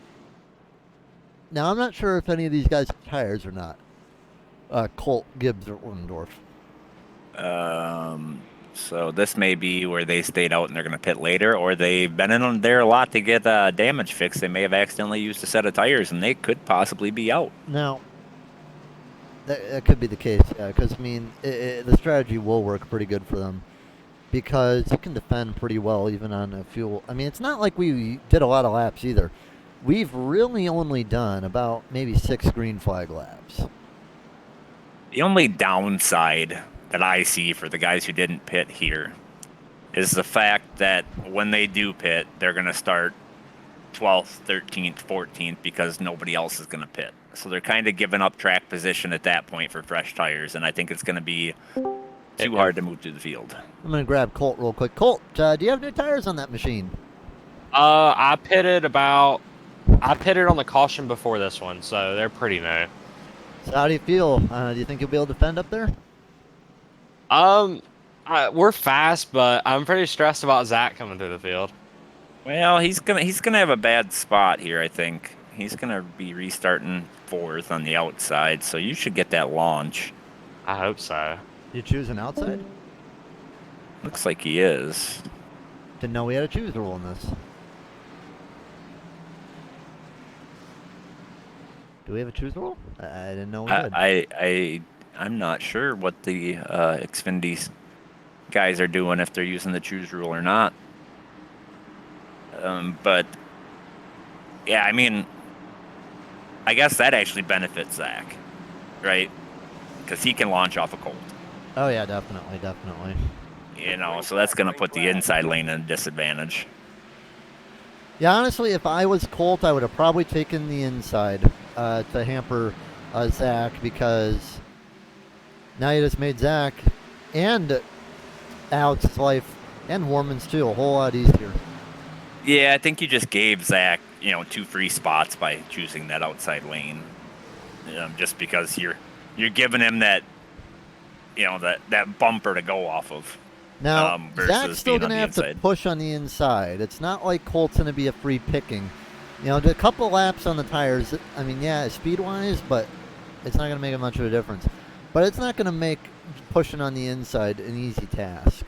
Now I'm not sure if any of these guys have tires or not. Colt, Gibbs, or Orndorff. So this may be where they stayed out and they're going to pit later, or they've been in there a lot to get damage fixed. They may have accidentally used a set of tires, and they could possibly be out. Now, that could be the case, yeah, because, I mean, the strategy will work pretty good for them because you can defend pretty well even on a fuel. I mean, it's not like we did a lot of laps either. We've really only done about maybe 6 green flag laps. The only downside that I see for the guys who didn't pit here is the fact that when they do pit, they're going to start 12th, 13th, 14th because nobody else is going to pit. So they're kind of giving up track position at that point for fresh tires, and I think it's going to be too hard to move through the field. I'm going to grab Colt real quick. Colt, do you have new tires on that machine? I pitted on the caution before this one, so they're pretty new. So how do you feel? Do you think you'll be able to defend up there? We're fast, but I'm pretty stressed about Zach coming through the field. Well, he's gonna have a bad spot here, I think. He's gonna be restarting fourth on the outside, so you should get that launch. I hope so. You choose an outside? Looks like he is. Didn't know we had a choose rule in this. Do we have a choose rule? I didn't know we did. I'm not sure what the Xfinity guys are doing, if they're using the choose rule or not. But yeah, I mean, I guess that actually benefits Zach, right? Because he can launch off a Colt. Oh yeah, definitely. You know, so that's going to put the inside lane in a disadvantage. Yeah, honestly, if I was Colt, I would have probably taken the inside to hamper Zach, because now you just made Zach and Alex's life and Warman's too a whole lot easier. Yeah, I think you just gave Zach, 2 free spots by choosing that outside lane. Just because you're giving him that, that bumper to go off of. Now, Zach's still going to have to push on the inside. It's not like Colt's going to be a free picking. A couple laps on the tires, I mean, yeah, speed-wise, but it's not going to make much of a difference. But it's not going to make pushing on the inside an easy task.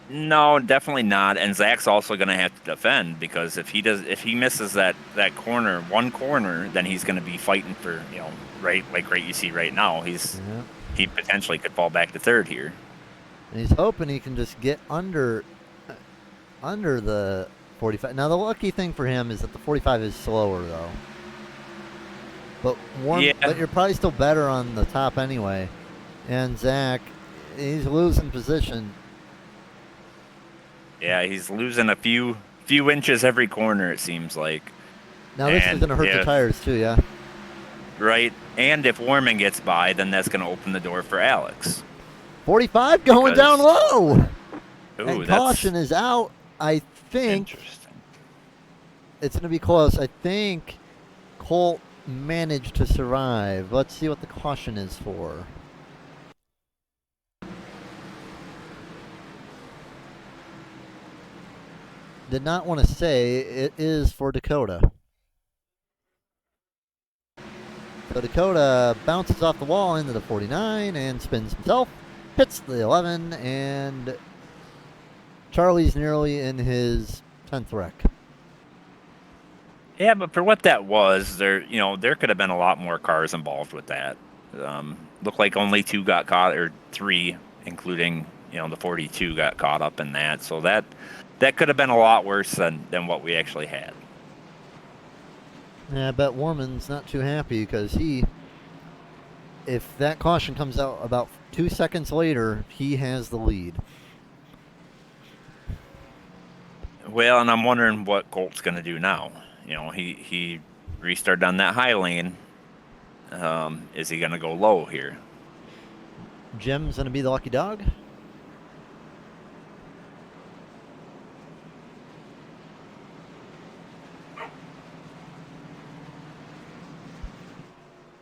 No, definitely not. And Zach's also going to have to defend, because if he misses that one corner, then he's going to be fighting for, right you see right now. He potentially could fall back to third here. And he's hoping he can just get under the 45. Now, the lucky thing for him is that the 45 is slower, though. But you're probably still better on the top anyway. And Zach, he's losing position. Yeah, he's losing a few inches every corner, it seems like. Now, this is going to hurt the tires, too, yeah? Right. And if Warman gets by, then that's going to open the door for Alex. 45 going down low. Ooh, and caution is out. I think interesting. It's going to be close. I think Colt managed to survive. Let's see what the caution is for. Did not want to say. It is for Dakota. So Dakota bounces off the wall into the 49 and spins himself. Hits the 11, and Charlie's nearly in his 10th wreck. Yeah, but for what that was, there could have been a lot more cars involved with that. Looked like only 2 got caught, or 3, including the 42 got caught up in that. So that could have been a lot worse than what we actually had. Yeah, I bet Warman's not too happy, because he if that caution comes out about 2 seconds later, he has the lead. Well, and I'm wondering what Colt's going to do now. You know, he restarted on that high lane. Is he going to go low here? Jim's going to be the lucky dog.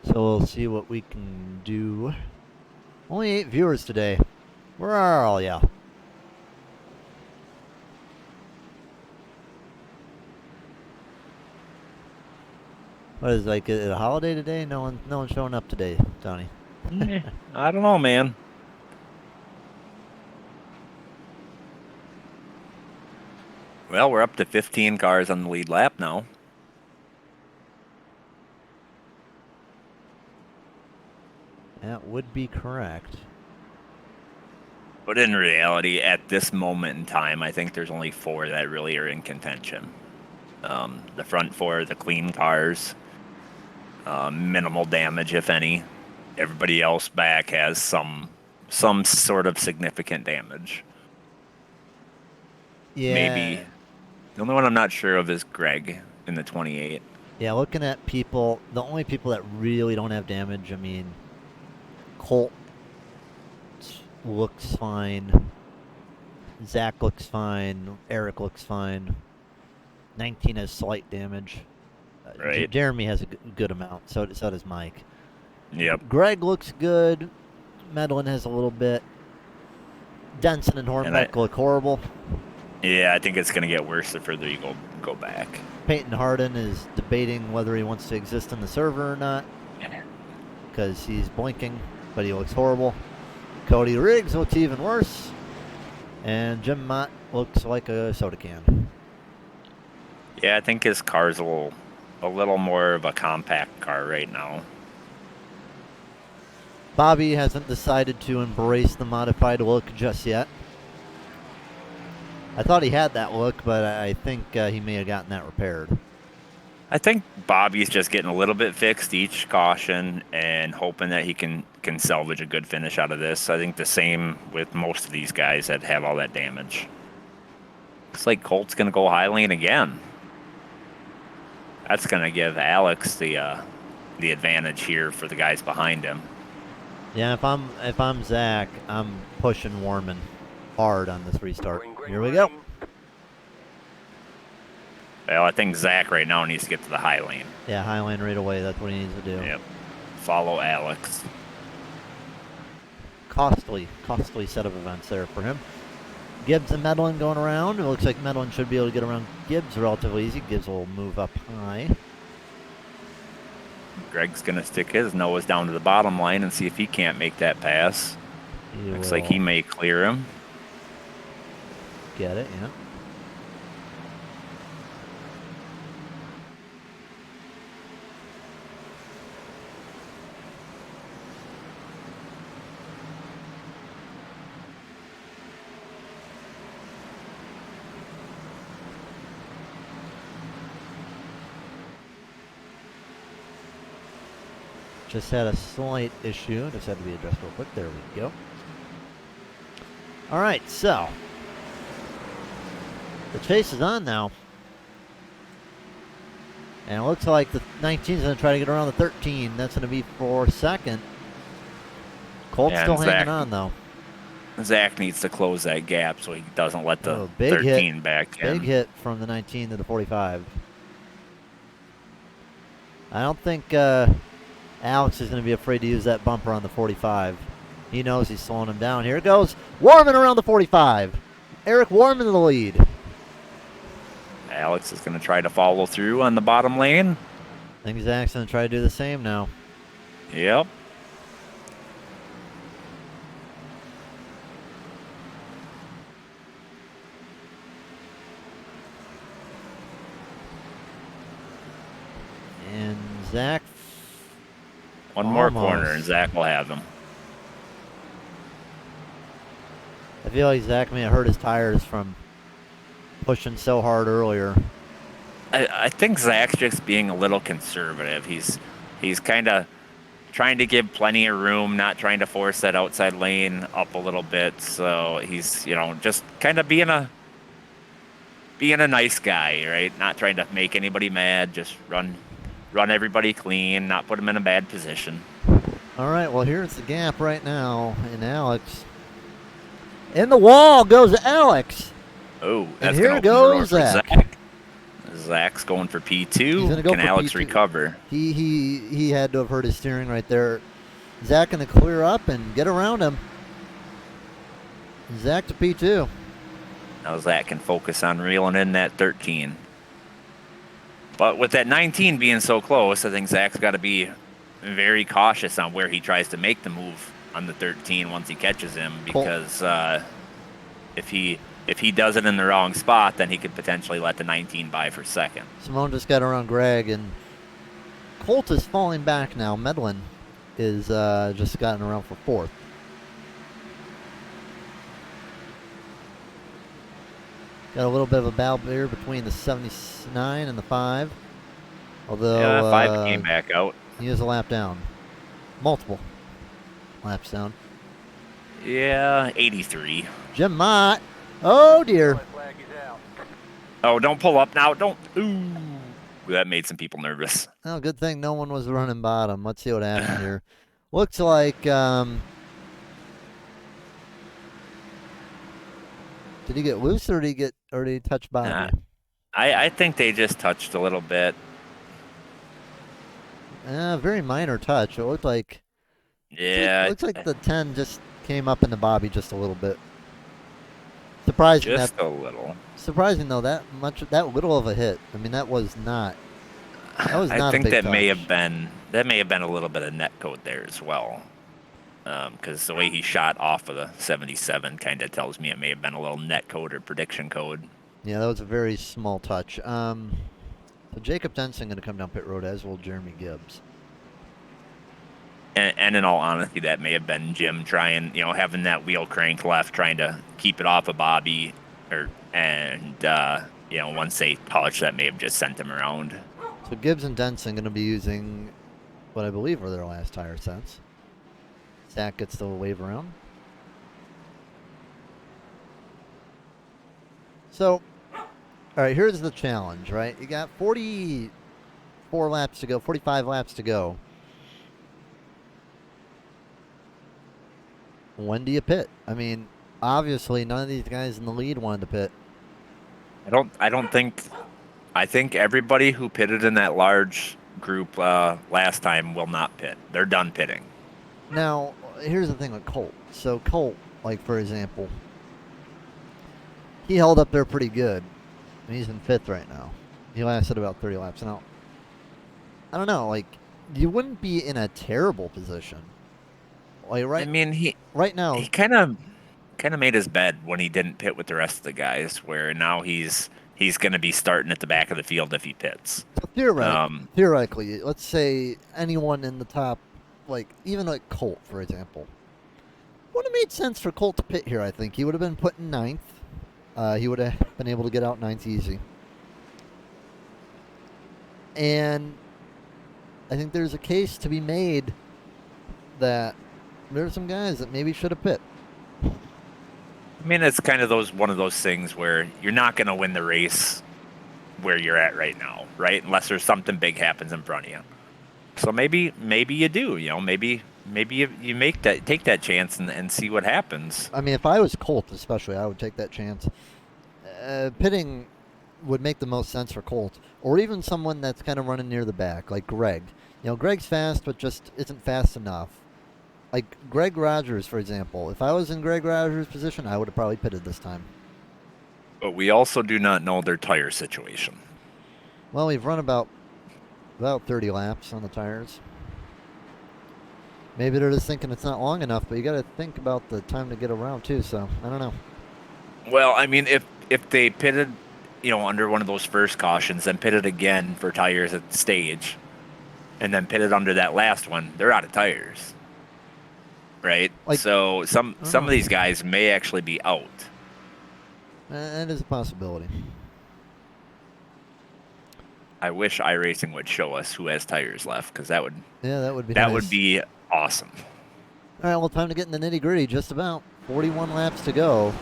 So we'll see what we can do. Only 8 viewers today. Where are all ya? What is it, like a holiday today? No one's showing up today, Tony. I don't know, man. Well, we're up to 15 cars on the lead lap now. That would be correct. But in reality, at this moment in time, I think there's only 4 that really are in contention. The front 4 are the clean cars. Minimal damage, if any. Everybody else back has some sort of significant damage. Yeah. Maybe. The only one I'm not sure of is Greg in the 28. Yeah, looking at people, the only people that really don't have damage, I mean, Colt looks fine. Zach looks fine. Eric looks fine. 19 has slight damage. Right. Jeremy has a good amount. So does Mike. Yep. Greg looks good. Medlin has a little bit. Denson and Hornbeck look horrible. Yeah, I think it's going to get worse the further you go back. Peyton Harden is debating whether he wants to exist in the server or not. Because he's blinking, but he looks horrible. Cody Riggs looks even worse. And Jim Mott looks like a soda can. Yeah, I think his car's a little more of a compact car right now. Bobby hasn't decided to embrace the modified look just yet. I thought he had that look, but I think he may have gotten that repaired. I think Bobby's just getting a little bit fixed each caution and hoping that he can salvage a good finish out of this. I think the same with most of these guys that have all that damage. Looks like Colt's going to go high lane again. That's going to give Alex the advantage here for the guys behind him. Yeah, if I'm Zach, I'm pushing Warman hard on this restart. Here we go. Well, I think Zach right now needs to get to the high lane. Yeah, high lane right away. That's what he needs to do. Yep. Follow Alex. Costly set of events there for him. Gibbs and Medlin going around. It looks like Medlin should be able to get around Gibbs relatively easy. Gibbs will move up high. Greg's going to stick his nose down to the bottom line and see if he can't make that pass. Looks like he may clear him. Get it, yeah. Just had a slight issue. Just had to be addressed real quick. There we go. All right, so the chase is on now. And it looks like the 19 is going to try to get around the 13. That's going to be for second. Colt's still hanging on, though. Zach needs to close that gap so he doesn't let the big 13 hit, back in. Big hit from the 19 to the 45. I don't think Alex is going to be afraid to use that bumper on the 45. He knows he's slowing him down. Here it goes. Warman around the 45. Eric Warman in the lead. Alex is going to try to follow through on the bottom lane. I think Zach's going to try to do the same now. Yep. And Zach. One more corner and Zach will have him. I feel like Zach may have hurt his tires from pushing so hard earlier. I think Zach's just being a little conservative. He's kind of trying to give plenty of room, not trying to force that outside lane up a little bit. So he's, just kind of being a nice guy, right? Not trying to make anybody mad, just run everybody clean, not put them in a bad position. All right, well, here's the gap right now, and Alex. In the wall goes Alex. Oh, And that's here going to open the door goes for Zach. Zach. Zach's going for He's gonna P2. go Can for Alex P2. recover? He had to have hurt his steering right there. Zach going to clear up and get around him. Zach to P2. Now Zach can focus on reeling in that 13. But with that 19 being so close, I think Zach's got to be very cautious on where he tries to make the move on the 13 once he catches him, because if he does it in the wrong spot, then he could potentially let the 19 by for second. Simone just got around Greg, and Colt is falling back now. Medlin is just gotten around for fourth. Got a little bit of a battle here between the 79 and the 5. Although Yeah, 5 came back out. He is a lap down. Multiple laps down. Yeah, 83. Jim Mott. Oh, dear. Oh, don't pull up now. Don't. Ooh. That made some people nervous. Oh, good thing no one was running bottom. Let's see what happened here. Looks like... did he get loose, or did he touch bottom? I think they just touched a little bit. Very minor touch. It looked like... Yeah. Looks like the 10 just came up in the bobby just a little bit. Surprising. Just a little. Surprising though, that little of a hit. I mean, that was not. That was not I think a big that touch. may have been a little bit of net code there as well. Because the way he shot off of the 77 kind of tells me it may have been a little net code or prediction code. Yeah, that was a very small touch. So Jacob Denson going to come down pit road, as will Jeremy Gibbs. And in all honesty, that may have been Jim trying, having that wheel crank left, trying to keep it off of Bobby, once they polished, that may have just sent him around. So Gibbs and Denson going to be using what I believe are their last tire sets. Zach gets the wave around. So, all right, here's the challenge, right? You got 44 laps to go, 45 laps to go. When do you pit? I mean, obviously none of these guys in the lead wanted to pit. I think everybody who pitted in that large group last time will not pit. They're done pitting. Now, here's the thing with Colt. So Colt, like for example, he held up there pretty good. He's in 5th right now. He lasted about 30 laps. Now, I don't know, like, you wouldn't be in a terrible position. Like right now he kind of made his bed when he didn't pit with the rest of the guys, where now he's going to be starting at the back of the field if he pits. Theoretically, let's say anyone in the top, like even like Colt, for example, would have made sense for Colt to pit here. I think he would have been put in 9th. He would have been able to get out 9th easy. And I think there's a case to be made that there are some guys that maybe should have pit. I mean, it's kind of one of those things where you're not going to win the race where you're at right now, right? Unless there's something big happens in front of you. So maybe you do, maybe you take that chance and see what happens. I mean, if I was Colt especially, I would take that chance. Pitting would make the most sense for Colt, or even someone that's kind of running near the back, like Greg. Greg's fast, but just isn't fast enough. Like Greg Rogers, for example. If I was in Greg Rogers' position, I would have probably pitted this time. But we also do not know their tire situation. Well, we've run about 30 laps on the tires. Maybe they're just thinking it's not long enough, but you got to think about the time to get around too. So I don't know. Well, I mean, if they pitted, under one of those first cautions, then pitted again for tires at the stage, and then pitted under that last one, they're out of tires. Right? So some of these guys may actually be out. That is a possibility. I wish iRacing would show us who has tires left, because that would Yeah, that would be nice. be awesome. All right, well, time to get in the nitty-gritty. Just about 41 laps to go.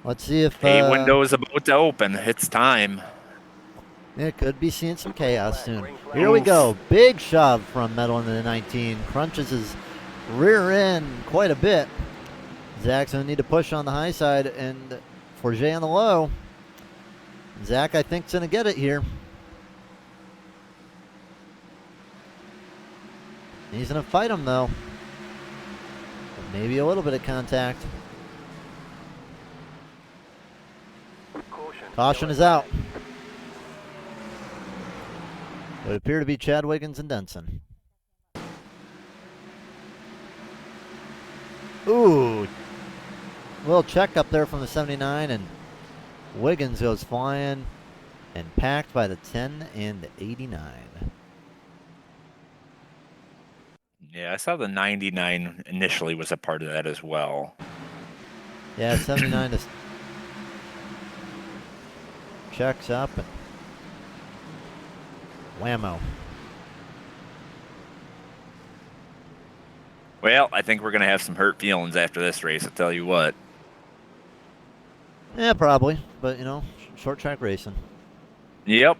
Let's see if... Pay window is about to open. It's time. Yeah, could be seeing some chaos soon. Here we go. Big shove from Metal into the 19. Crunches his rear end quite a bit. Zach's going to need to push on the high side and Forget on the low. Zach, I think, is going to get it here. He's going to fight him, though. Maybe a little bit of contact. Caution is out. It would appear to be Chad Wiggins and Denson. Ooh. Little check up there from the 79, and Wiggins goes flying and packed by the 10 and the 89. Yeah, I saw the 99 initially was a part of that as well. Yeah, 79 just checks up and whammo. Well, I think we're going to have some hurt feelings after this race, I'll tell you what. Yeah, probably, but you know, short track racing. Yep.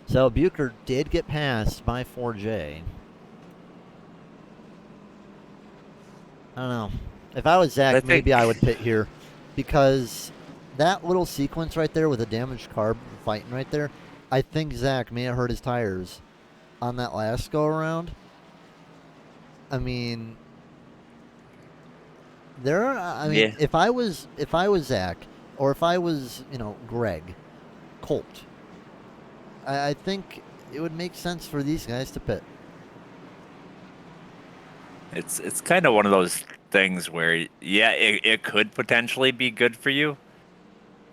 So Bucher did get passed by 4J. I don't know. If I was Zach, maybe I would pit here, because that little sequence right there with a damaged carb fighting right there, I think Zach may have hurt his tires on that last go around. I mean, yeah. if I was Zach, or if I was, you know, Greg, Colt, I think it would make sense for these guys to pit. It's kind of one of those things where, yeah, it could potentially be good for you,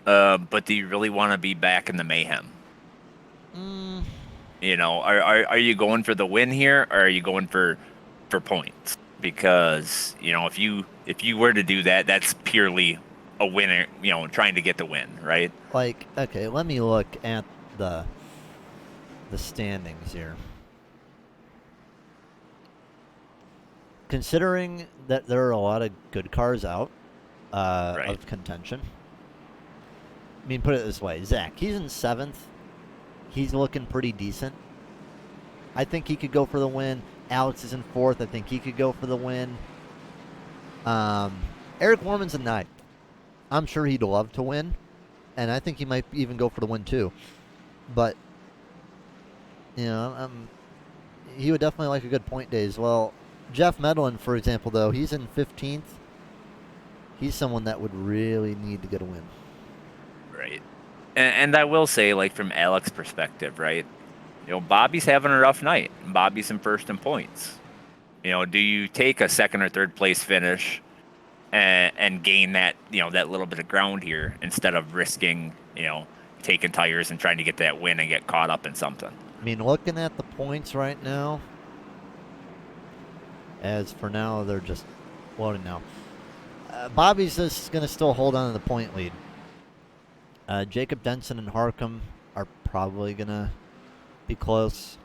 but do you really want to be back in the mayhem? You know, are you going for the win here, or are you going for points? Because, you know, if you were to do that, that's purely a winner, you know, trying to get the win, right? Like, okay, let me look at the standings here. Considering that there are a lot of good cars out of contention. I mean, put it this way. Zach, he's in 7th. He's looking pretty decent. I think he could go for the win. Alex is in 4th. I think he could go for the win. Eric Warman's in 9th. I'm sure he'd love to win. And I think he might even go for the win, too. But, you know, he would definitely like a good point day as well. Jeff Medlin, for example, though, he's in 15th. He's someone that would really need to get a win. Right. And I will say, like, from Alex's perspective, right? You know, Bobby's having a rough night. Bobby's in 1st in points. You know, do you take a 2nd or 3rd place finish and gain that, you know, that little bit of ground here, instead of risking, you know, taking tires and trying to get that win and get caught up in something? I mean, looking at the points right now, as for now, they're just loading now. Bobby's just going to still hold on to the point lead. Jacob Denson and Harcum are probably going to be close.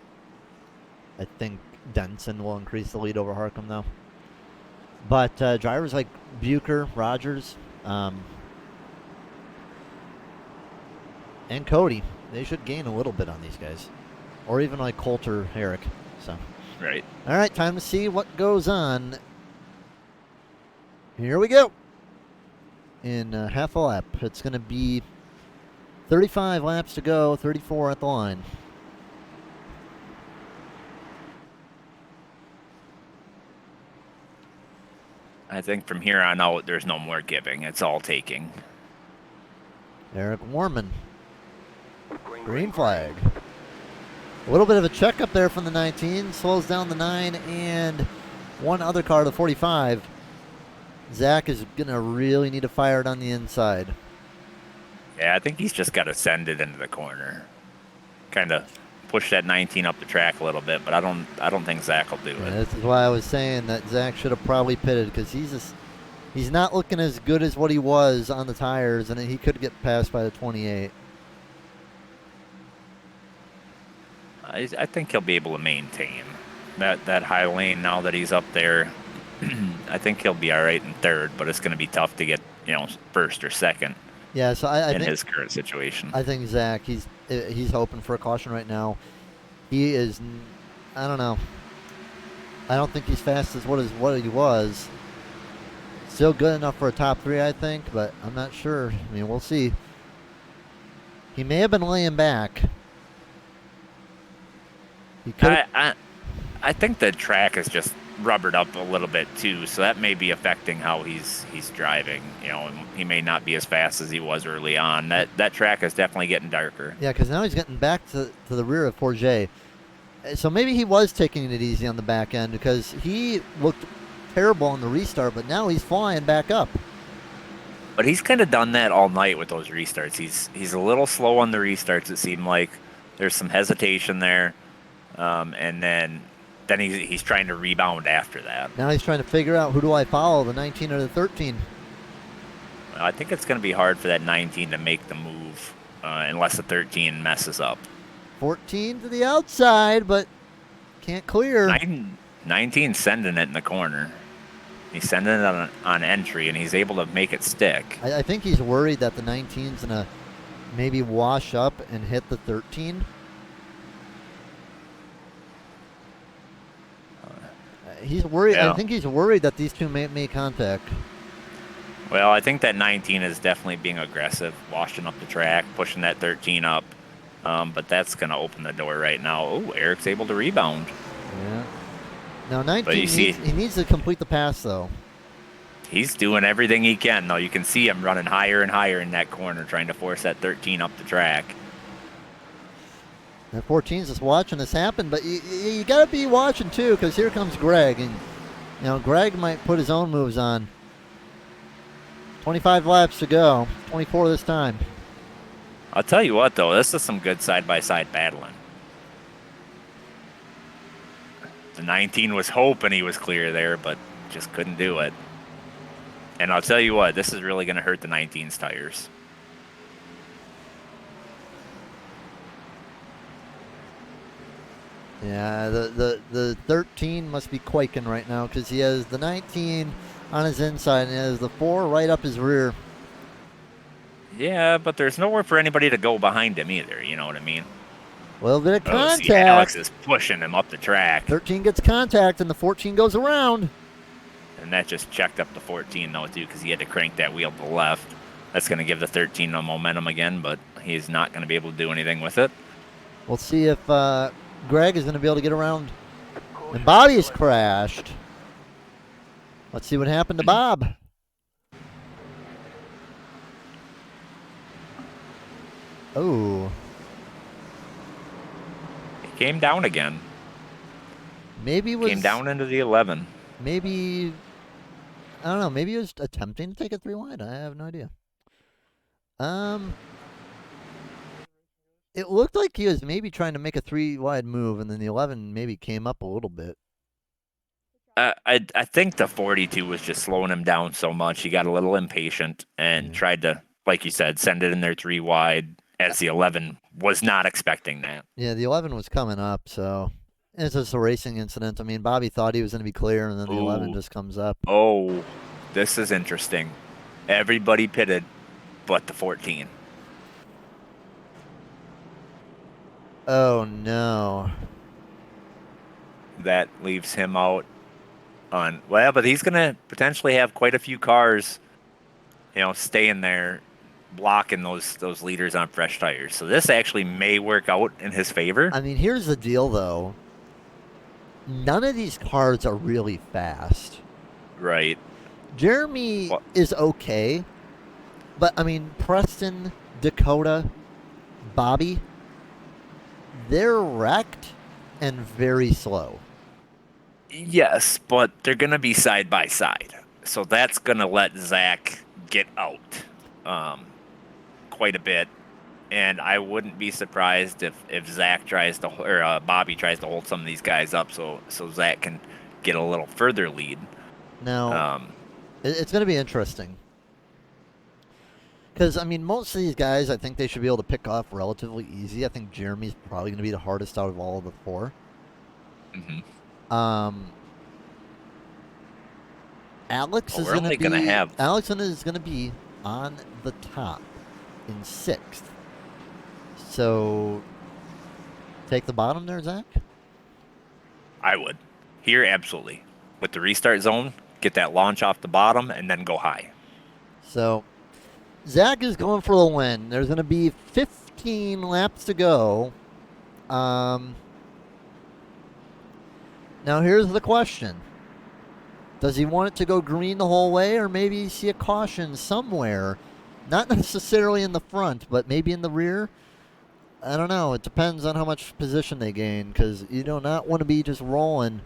I think Denson will increase the lead over Harcum, though. But drivers like Bucher, Rogers, and Cody, they should gain a little bit on these guys. Or even like Colt or Herrick. So. Right. All right, time to see what goes on. Here we go. In half a lap. It's going to be 35 laps to go, 34 at the line. I think from here on out, there's no more giving. It's all taking. Eric Warman. Green flag. A little bit of a check up there from the 19. Slows down the 9 and one other car, the 45. Zach is going to really need to fire it on the inside. Yeah, I think he's just got to send it into the corner. Kind of push that 19 up the track a little bit, but I don't think Zach will do it. This is why I was saying that Zach should have probably pitted, because he's not looking as good as what he was on the tires, and he could get passed by the 28. I think he'll be able to maintain that high lane now that he's up there. I think he'll be all right in third, but it's going to be tough to get first or second Yeah, so I in think his current situation. I think Zach, he's hoping for a caution right now. He is, I don't know. I don't think he's fast as what he was. Still good enough for a top 3, I think, but I'm not sure. I mean, we'll see. He may have been laying back. He could. I think the track is just rubbered up a little bit too, so that may be affecting how he's driving. He may not be as fast as he was early on. That track is definitely getting darker. Yeah, because now he's getting back to the rear of Forget. So maybe he was taking it easy on the back end because he looked terrible on the restart, but now he's flying back up. But he's kind of done that all night with those restarts. He's a little slow on the restarts. It seemed like there's some hesitation there, and then he's trying to rebound after that. Now he's trying to figure out, who do I follow, the 19 or the 13? Well, I think it's going to be hard for that 19 to make the move unless the 13 messes up. 14 to the outside, but can't clear. 19 sending it in the corner. He's sending it on entry, and he's able to make it stick. I think he's worried that the 19's going to maybe wash up and hit the 13. He's worried. Yeah. I think he's worried that these two may make contact. Well, I think that 19 is definitely being aggressive, washing up the track, pushing that 13 up. But that's going to open the door right now. Oh, Eric's able to rebound. Yeah. Now 19, he needs to complete the pass, though. He's doing everything he can, though. You can see him running higher and higher in that corner, trying to force that 13 up the track. That 14's just watching this happen, but you got to be watching, too, because here comes Greg. And, Greg might put his own moves on. 25 laps to go. 24 this time. I'll tell you what, though. This is some good side-by-side battling. The 19 was hoping he was clear there, but just couldn't do it. And I'll tell you what, this is really going to hurt the 19's tires. Yeah, the 13 must be quaking right now because he has the 19 on his inside and he has the 4 right up his rear. Yeah, but there's nowhere for anybody to go behind him either, you know what I mean? A little bit of contact. See, Alex is pushing him up the track. 13 gets contact and the 14 goes around. And that just checked up the 14 though too, because he had to crank that wheel to the left. That's going to give the 13 no momentum again, but he's not going to be able to do anything with it. We'll see if Greg is going to be able to get around. And Bobby's crashed. Let's see what happened to Bob. Oh. He came down again. Maybe was Came down into the 11. Maybe, I don't know, maybe he was attempting to take it 3 wide. I have no idea. It looked like he was maybe trying to make a 3 wide move, and then the 11 maybe came up a little bit. I think the 42 was just slowing him down so much. He got a little impatient and tried to, like you said, send it in there 3 wide, as the 11 was not expecting that. Yeah, the 11 was coming up, so it's just a racing incident. I mean, Bobby thought he was going to be clear, and then the 11 just comes up. Oh, this is interesting. Everybody pitted but the 14. Oh, no. That leaves him out on, well, but he's going to potentially have quite a few cars, staying there, blocking those leaders on fresh tires. So this actually may work out in his favor. I mean, here's the deal, though. None of these cars are really fast. Right. Jeremy is okay, but, I mean, Preston, Dakota, Bobby, they're wrecked and very slow. Yes, but they're going to be side by side. So that's going to let Zach get out quite a bit. And I wouldn't be surprised if Zach tries to, or Bobby tries to hold some of these guys up so Zach can get a little further lead. Now, it's going to be interesting. Because, I mean, most of these guys, I think they should be able to pick off relatively easy. I think Jeremy's probably going to be the hardest out of all of the four. Alex Well, is we're going only to gonna be have- Alex is going to be on the top in 6th. So, take the bottom there, Zach? I would. Here, absolutely. With the restart zone, get that launch off the bottom and then go high. So, Zach is going for the win. There's going to be 15 laps to go. Now, here's the question. Does he want it to go green the whole way, or maybe see a caution somewhere? Not necessarily in the front, but maybe in the rear? I don't know. It depends on how much position they gain, because you do not want to be just rolling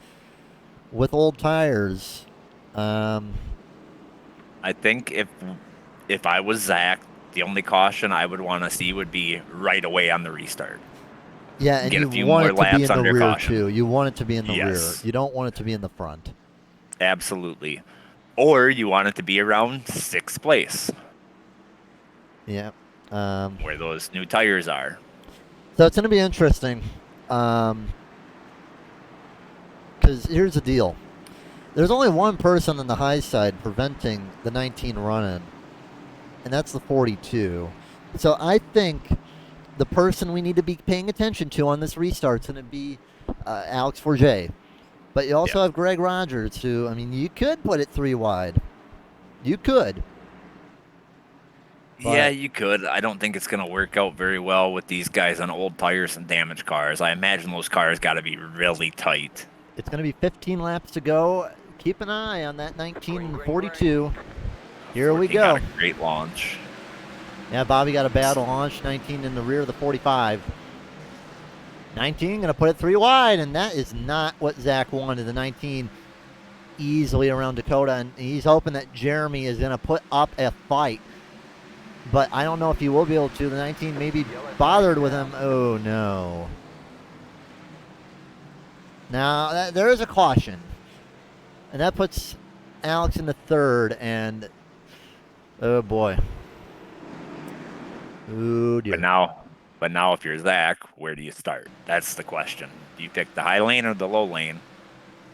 with old tires. I think if I was Zach, the only caution I would want to see would be right away on the restart. Yeah, and Get a you few want more it to be laps in the under rear, caution. too. You want it to be in the rear. Yes. You don't want it to be in the front. Absolutely. Or you want it to be around 6th place, Yeah. where those new tires are. So it's going to be interesting. Because here's the deal. There's only one person on the high side preventing the 19 running, and that's the 42. So I think the person we need to be paying attention to on this restart is going to be Alex Forget. But you also have Greg Rogers, who, I mean, you could put it 3 wide. You could. Yeah, But- you could. I don't think it's going to work out very well with these guys on old tires and damaged cars. I imagine those cars got to be really tight. It's going to be 15 laps to go. Keep an eye on that 19 and 42. Here we 14 go. Got a great launch. Yeah, Bobby got a bad launch. 19 in the rear of the 45. 19 going to put it 3 wide, and that is not what Zach wanted. The 19 easily around Dakota, and he's hoping that Jeremy is going to put up a fight. But I don't know if he will be able to. The 19 may be bothered with him. Oh, no. Now, there is a caution. And that puts Alex in the 3rd, and oh, boy. Oh, dear. But now if you're Zach, where do you start? That's the question. Do you pick the high lane or the low lane?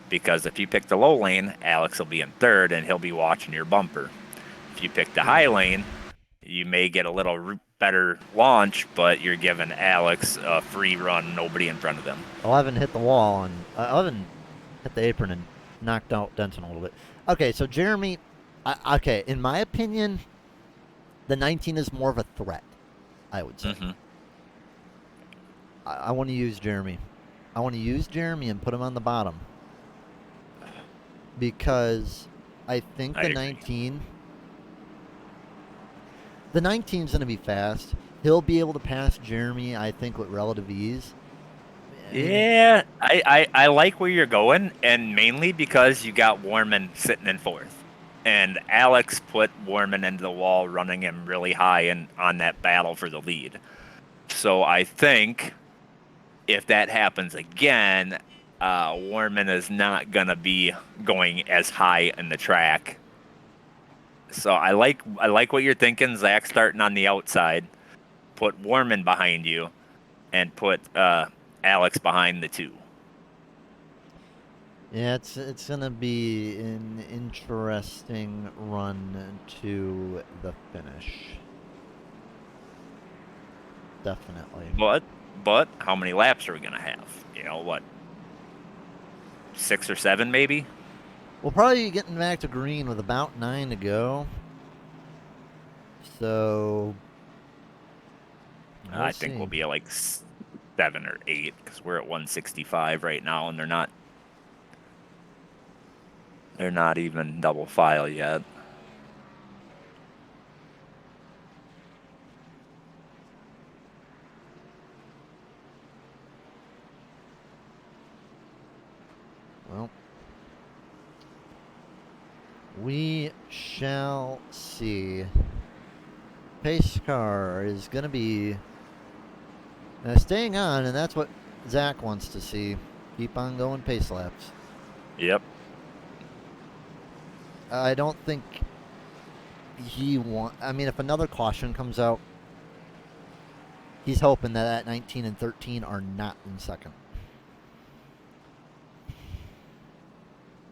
Because if you pick the low lane, Alex will be in 3rd, and he'll be watching your bumper. If you pick the high lane, you may get a little better launch, but you're giving Alex a free run, nobody in front of them. 11 hit the wall, and 11 hit the apron and knocked out Denson a little bit. Okay, so Jeremy, okay, in my opinion, the 19 is more of a threat, I would say. Mm-hmm. I want to use Jeremy. I want to use Jeremy and put him on the bottom. Because I think I the agree. 19... The 19's going to be fast. He'll be able to pass Jeremy, I think, with relative ease. Yeah, I like where you're going, and mainly because you got Warman sitting in 4th. And Alex put Warman into the wall, running him really high and on that battle for the lead. So I think if that happens again, Warman is not going to be going as high in the track. So I like what you're thinking, Zach, starting on the outside. Put Warman behind you, and put Alex behind the 2. Yeah, it's going to be an interesting run to the finish. Definitely. But how many laps are we gonna have? You know what? 6 or 7 maybe. We'll probably be getting back to green with about 9 to go. So I think we'll be at like 7 or 8 because we're at 165 right now, and they're not even double file yet. Well, we shall see. Pace car is going to be staying on, and that's what Zach wants to see. Keep on going pace laps. Yep. I don't think I mean, if another caution comes out, he's hoping that 19 and 13 are not in second.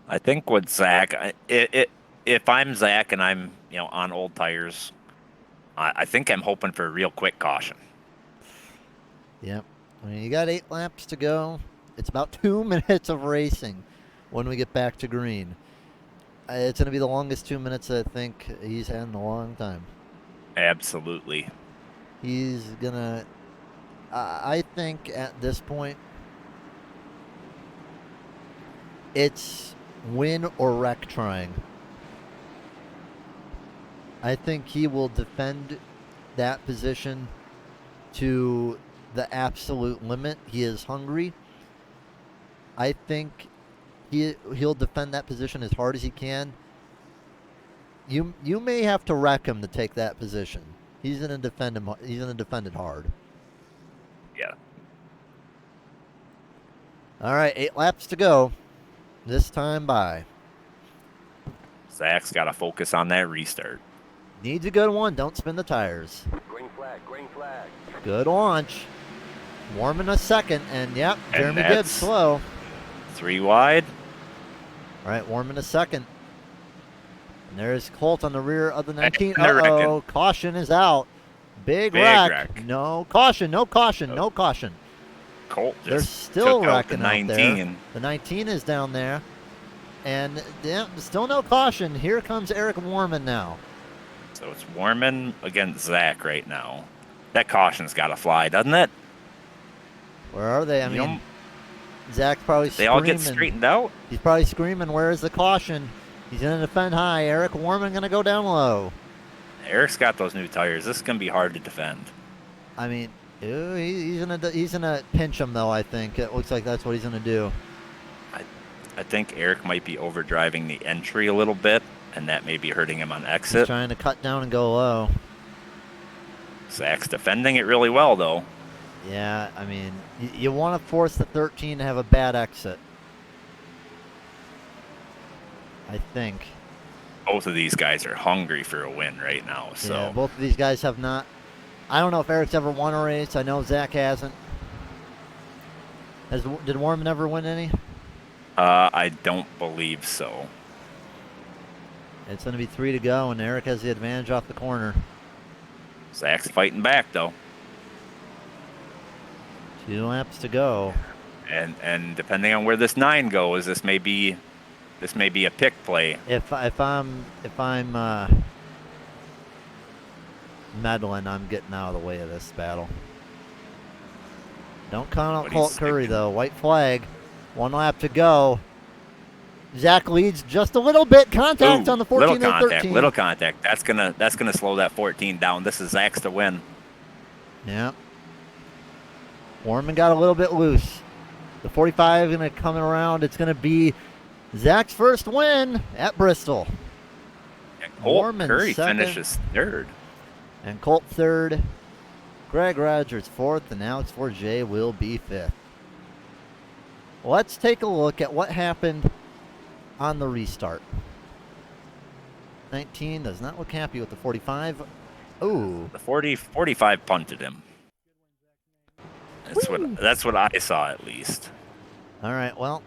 I think with Zach, if I'm Zach and I'm on old tires, I think I'm hoping for a real quick caution. Yep. I mean, you got 8 laps to go. It's about 2 minutes of racing when we get back to green. It's going to be the longest 2 minutes I think he's had in a long time. Absolutely. He's going to... I think at this point, it's win or wreck trying. I think he will defend that position to the absolute limit. He is hungry. I think he'll defend that position as hard as he can. You may have to wreck him to take that position. He's gonna defend him. He's gonna defend it hard. Yeah. All right, 8 laps to go. This time by. Zach's got to focus on that restart. Needs a good one. Don't spin the tires. Green flag, green flag. Good launch. Warming a second, and yep, And Jeremy that's- Gibbs slow. 3 wide. All right, warming a second. And there's Colt on the rear of the 19. And they're Uh-oh, wrecking. caution is out. Big Big wreck. wreck. No caution, no caution, no caution. Colt They're just still took out the wrecking out there. 19. The 19 is down there. And yeah, still no caution. Here comes Eric Warman now. So it's Warman against Zach right now. That caution's got to fly, doesn't it? Where are they? I You mean, know, Zach's probably they screaming. all get straightened out. He's probably screaming, where's the caution? He's going to defend high. Eric Warman going to go down low. Eric's got those new tires. This is going to be hard to defend. I mean, he's gonna pinch him though. I think it looks like that's what he's gonna do. I think Eric might be overdriving the entry a little bit, and that may be hurting him on He's exit. trying to cut down and go low. Zach's defending it really well, though. Yeah, I mean, you want to force the 13 to have a bad exit. I think. Both of these guys are hungry for a win right now. So Yeah, both of these guys have not. I don't know if Eric's ever won a race. I know Zach hasn't. Did Warman ever win any? I don't believe so. It's going to be 3 to go, and Eric has the advantage off the corner. Zach's fighting back though, 2 laps to go. and depending on where this 9 goes, this may be a pick play. If I'm meddling, I'm getting out of the way of this battle. Don't count out What Colt he's Curry thinking. though. White flag. 1 lap to go. Zach leads just a little bit. Contact Ooh, on the 14 little and contact, 13. little contact. That's gonna slow that 14 down. This is Zach's to win. Yeah. Warman got a little bit loose. The 45 is going to come around. It's going to be Zach's first win at Bristol. And Colt Warman Curry second. finishes 3rd. And Colt 3rd. Greg Rogers 4th. And Alex Forget will be 5th. Let's take a look at what happened on the restart. 19 does not look happy with the 45. Ooh. The 45 punted him. That's what I saw at least. All right, well,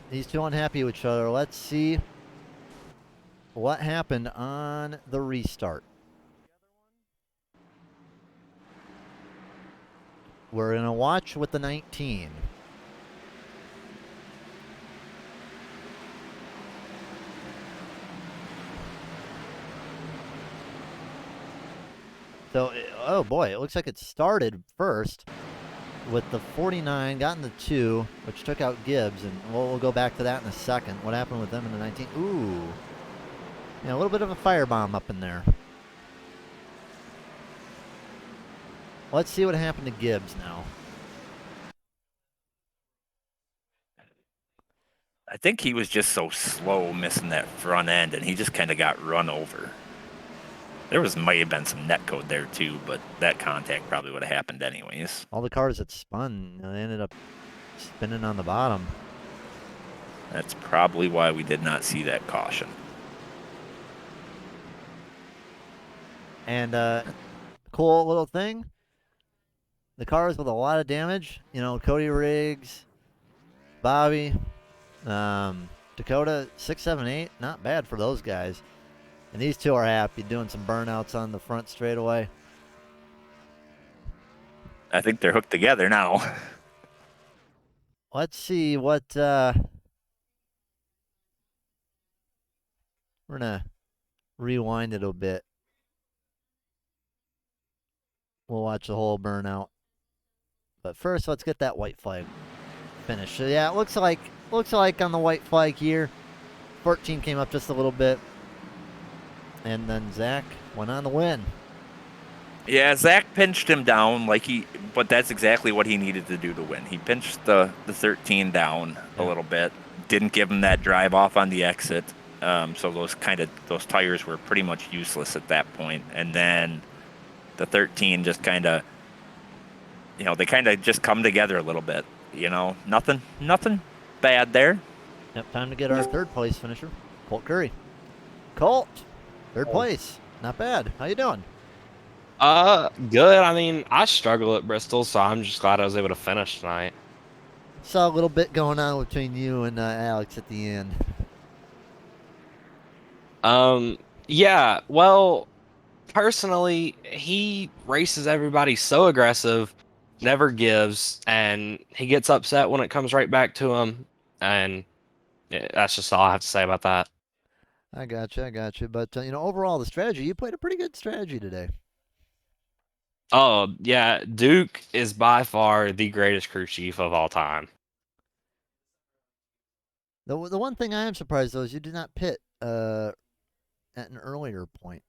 these two unhappy with each other. Let's see what happened on the restart. We're going to watch with the 19. So, oh boy, it looks like it started first with the 49, got in the 2, which took out Gibbs, and we'll go back to that in a second. What happened with them in the 19? Ooh. Yeah, a little bit of a firebomb up in there. Let's see what happened to Gibbs now. I think he was just so slow missing that front end, and he just kind of got run over. There might have been some net code there too, but that contact probably would have happened anyways. All the cars that spun, they ended up spinning on the bottom. That's probably why we did not see that caution. And cool little thing. The cars with a lot of damage. You know, Cody Riggs, Bobby, Dakota, 6, 7, 8. Not bad for those guys. And these two are happy doing some burnouts on the front straightaway. I think they're hooked together now. Let's see what we're gonna rewind it a bit. We'll watch the whole burnout. But first, let's get that white flag finished. So yeah, it looks like on the white flag here, 14 came up just a little bit, and then Zach went on the win. Yeah, Zach pinched him down but that's exactly what he needed to do to win. He pinched the 13 down a little bit, didn't give him that drive off on the exit. So those tires were pretty much useless at that point. And then the 13 just kind of, they kind of just come together a little bit. Nothing bad there. Yep, time to get our third place finisher, Colt Curry. Colt, third place, not bad. How you doing? Good. I mean, I struggle at Bristol, so I'm just glad I was able to finish tonight. Saw a little bit going on between you and Alex at the end. Yeah, well, personally, he races everybody so aggressive, never gives, and he gets upset when it comes right back to him, and that's just all I have to say about that. I got you. But, overall, the strategy, you played a pretty good strategy today. Oh, yeah, Duke is by far the greatest crew chief of all time. The one thing I am surprised, though, is you did not pit at an earlier point.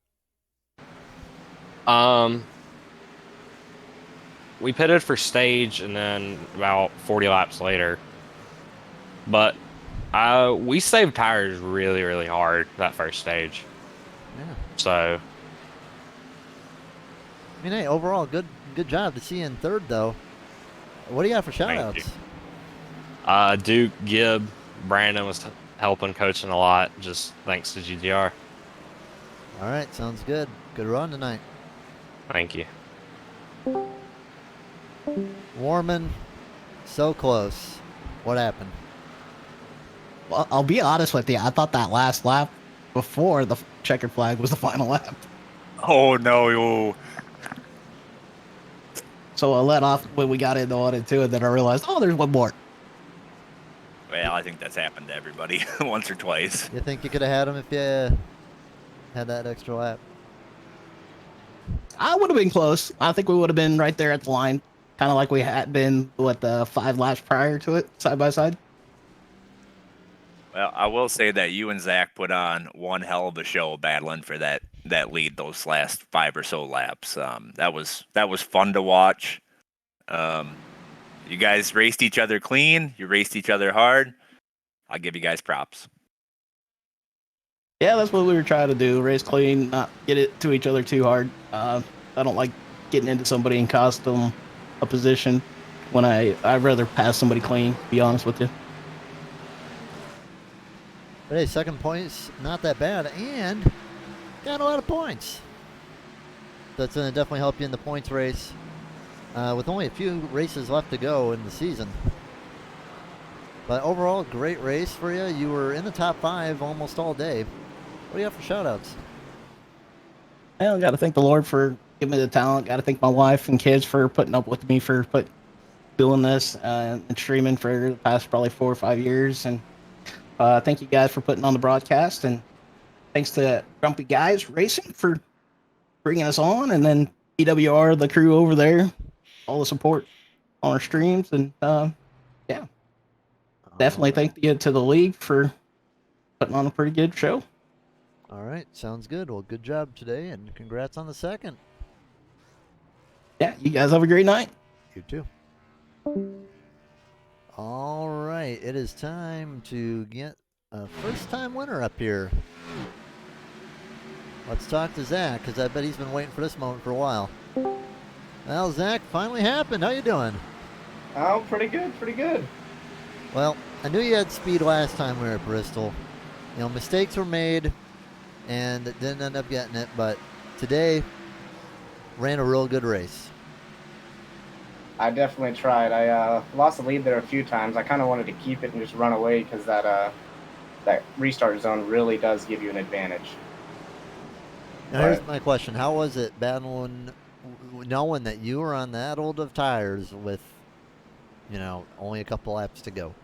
We pitted for stage and then about 40 laps later. But we saved tires really, really hard that first stage. Yeah. So I mean, hey, overall, good job to see you in third, though. What do you got for shout-outs? Duke, Gibb, Brandon was helping, coaching a lot, just thanks to GTR. All right, sounds good. Good run tonight. Thank you. Warman, so close. What happened? Well, I'll be honest with you. I thought that last lap before the checkered flag was the final lap. Oh, no. So I let off when we got into 1 and 2, and then I realized, oh, there's one more. Well, I think that's happened to everybody once or twice. You think you could have had him if you had that extra lap? I would have been close. I think we would have been right there at the line, kind of like we had been with the 5 laps prior to it, side by side. Well, I will say that you and Zach put on one hell of a show battling for that lead those last 5 or so laps. That was fun to watch. You guys raced each other clean. You raced each other hard. I'll give you guys props. Yeah, that's what we were trying to do. Race clean, not get it to each other too hard. I don't like getting into somebody and cost them a position when I'd rather pass somebody clean, to be honest with you. But hey, second points, not that bad, and got a lot of points. That's going to definitely help you in the points race. With only a few races left to go in the season. But overall, great race for you. You were in the top 5 almost all day. What do you have for shout-outs? Well, got to thank the Lord for giving me the talent. Got to thank my wife and kids for putting up with me for doing this and streaming for the past probably 4 or 5 years. And thank you guys for putting on the broadcast. And thanks to Grumpy Guys Racing for bringing us on. And then EWR, the crew over there, all the support on our streams. And yeah, definitely thank you to the league for putting on a pretty good show. All right, sounds good. Well, good job today, and congrats on the second. Yeah, you guys have a great night. You too. All right, it is time to get a first-time winner up here. Let's talk to Zach, because I bet he's been waiting for this moment for a while. Well, Zach, finally happened. How you doing? Oh, pretty good. Well, I knew you had speed last time we were at Bristol. Mistakes were made, and it didn't end up getting it. But today, ran a real good race. I definitely tried. I lost the lead there a few times. I kind of wanted to keep it and just run away because that restart zone really does give you an advantage. Now here's my question: how was it battling, knowing that you were on that old of tires with, only a couple laps to go?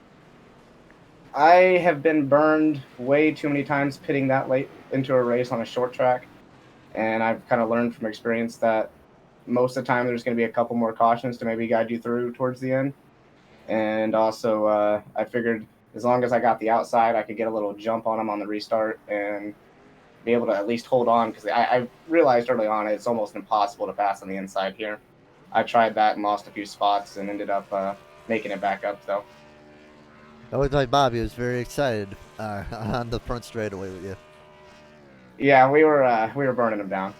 I have been burned way too many times pitting that late into a race on a short track, and I've kind of learned from experience that most of the time there's going to be a couple more cautions to maybe guide you through towards the end. And also, I figured as long as I got the outside, I could get a little jump on them on the restart and be able to at least hold on, because I realized early on it's almost impossible to pass on the inside here. I tried that and lost a few spots and ended up making it back up, though. I looked like Bobby was very excited on the front straightaway with you. Yeah, we were burning him down.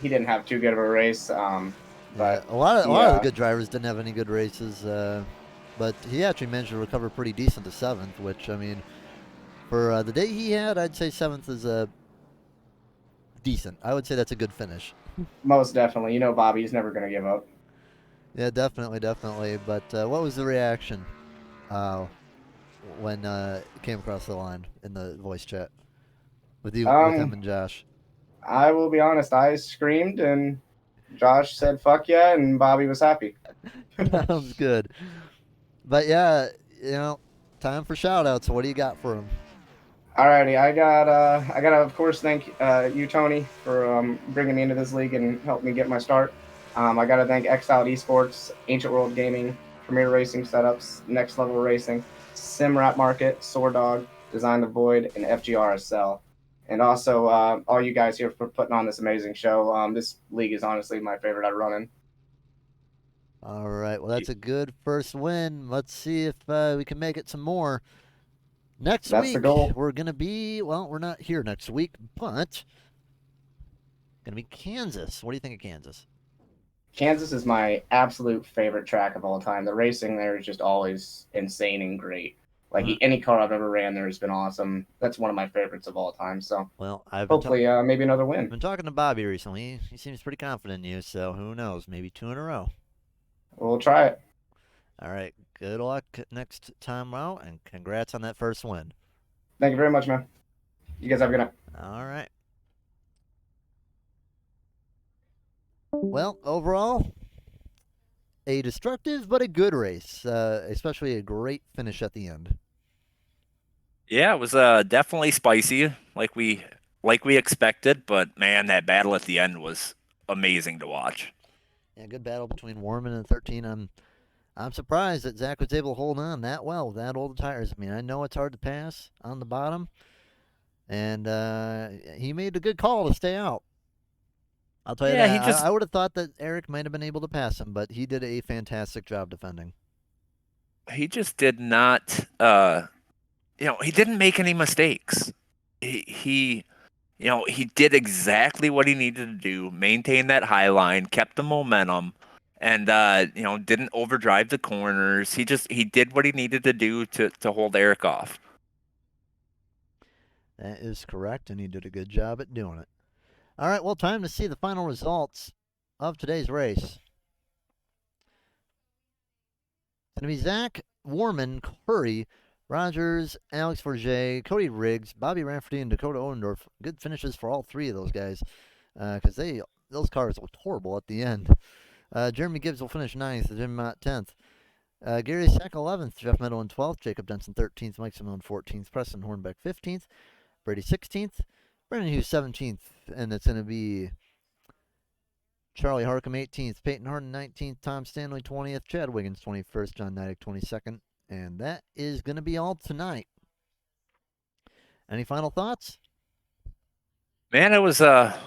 He didn't have too good of a race, but a lot of the good drivers didn't have any good races, but he actually managed to recover pretty decent to 7th, which, I mean, for the day he had, I'd say 7th is decent. I would say that's a good finish. Most definitely. You know Bobby's never going to give up. Yeah, definitely. But what was the reaction when it came across the line in the voice chat with him and Josh? I will be honest, I screamed and Josh said "fuck yeah" and Bobby was happy. Sounds good. But yeah, time for shout outs. What do you got for him? Alrighty, I gotta of course thank you, Tony, for bringing me into this league and helping me get my start. I gotta thank Xbound Esports, Ancient World Gaming, Premier Racing Setups, Next Level Racing, Simrat Market, Sword Dog, Design the Void, and FGRSL. And also all you guys here for putting on this amazing show. This league is honestly my favorite I've run in. All right, well that's a good first win. Let's see if we can make it some more. Next That's week, the goal. we're going to be, well, we're not here next week, but going to be Kansas. What do you think of Kansas? Kansas is my absolute favorite track of all time. The racing there is just always insane and great. Like any car I've ever ran there has been awesome. That's one of my favorites of all time. So well, hopefully maybe another win. I've been talking to Bobby recently. He seems pretty confident in you, so who knows? Maybe 2 in a row. We'll try it. All right. Good luck next time out, and congrats on that first win. Thank you very much, man. You guys have a good night. All right. Well, overall, a destructive but a good race, especially a great finish at the end. Yeah, it was definitely spicy, like we expected. But man, that battle at the end was amazing to watch. Yeah, good battle between Warman and 13. I'm surprised that Zach was able to hold on that well with that old tires. I mean, I know it's hard to pass on the bottom, and he made a good call to stay out. I'll tell you that. I would have thought that Eric might have been able to pass him, but he did a fantastic job defending. He just did not, he didn't make any mistakes. He did exactly what he needed to do, maintain that high line, kept the momentum, and didn't overdrive the corners. He did what he needed to do to hold Eric off. That is correct, and he did a good job at doing it. All right, well, time to see the final results of today's race. It's going to be Zach, Warman, Curry, Rogers, Alex Forget, Cody Riggs, Bobby Rafferty, and Dakota Oendorf. Good finishes for all three of those guys, because those cars looked horrible at the end. Jeremy Gibbs will finish 9th, Jim Mott 10th. Gary Sack 11th, Jeff Meadow in 12th, Jacob Denson 13th, Mike Simone 14th, Preston Hornbeck 15th, Brady 16th, Brendan Hughes 17th, and it's going to be Charlie Harcum 18th, Peyton Harden 19th, Tom Stanley 20th, Chad Wiggins 21st, John Nidek 22nd, and that is going to be all tonight. Any final thoughts? Man, it was a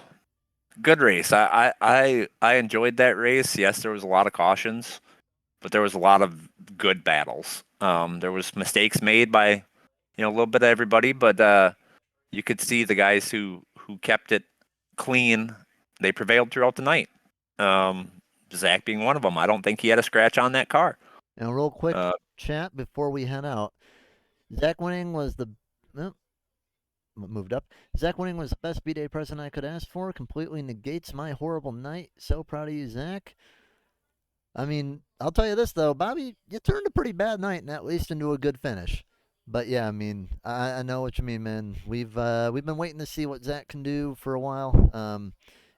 good race. I enjoyed that race. Yes, there was a lot of cautions, but there was a lot of good battles. There was mistakes made by a little bit of everybody, but you could see the guys who kept it clean. They prevailed throughout the night. Zach being one of them. I don't think he had a scratch on that car. Now, real quick chat before we head out. Zach winning was the moved up. Zach winning was the best B-Day present I could ask for. Completely negates my horrible night. So proud of you, Zach. I mean, I'll tell you this, though. Bobby, you turned a pretty bad night and at least into a good finish. But yeah, I mean, I know what you mean, man. We've been waiting to see what Zach can do for a while.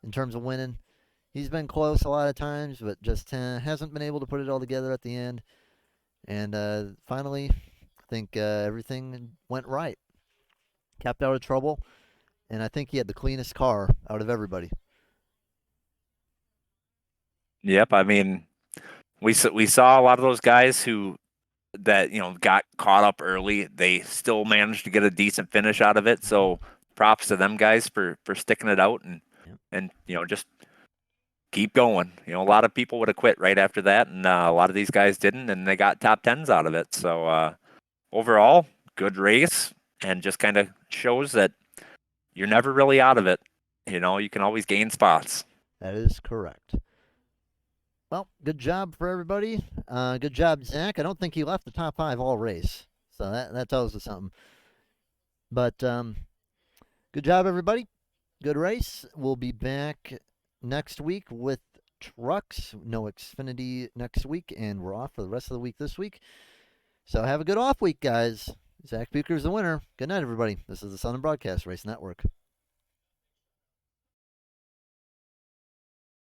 In terms of winning, he's been close a lot of times, but just hasn't been able to put it all together at the end. And finally, I think everything went right. Kept out of trouble, and I think he had the cleanest car out of everybody. Yep. I mean, we saw a lot of those guys that got caught up early. They still managed to get a decent finish out of it. So props to them guys for sticking it out and just keep going. A lot of people would have quit right after that, and a lot of these guys didn't, and they got top tens out of it. So overall, good race, and just kind of shows that you're never really out of it. You can always gain spots. That is correct. Well, good job for everybody. Good job, Zach. I don't think he left the top 5 all race, so that tells us something. But good job, everybody. Good race. We'll be back next week with trucks. No Xfinity next week, and we're off for the rest of the week this week. So have a good off week, guys. Zach Bucher's the winner. Good night, everybody. This is the Southern Broadcast Race Network.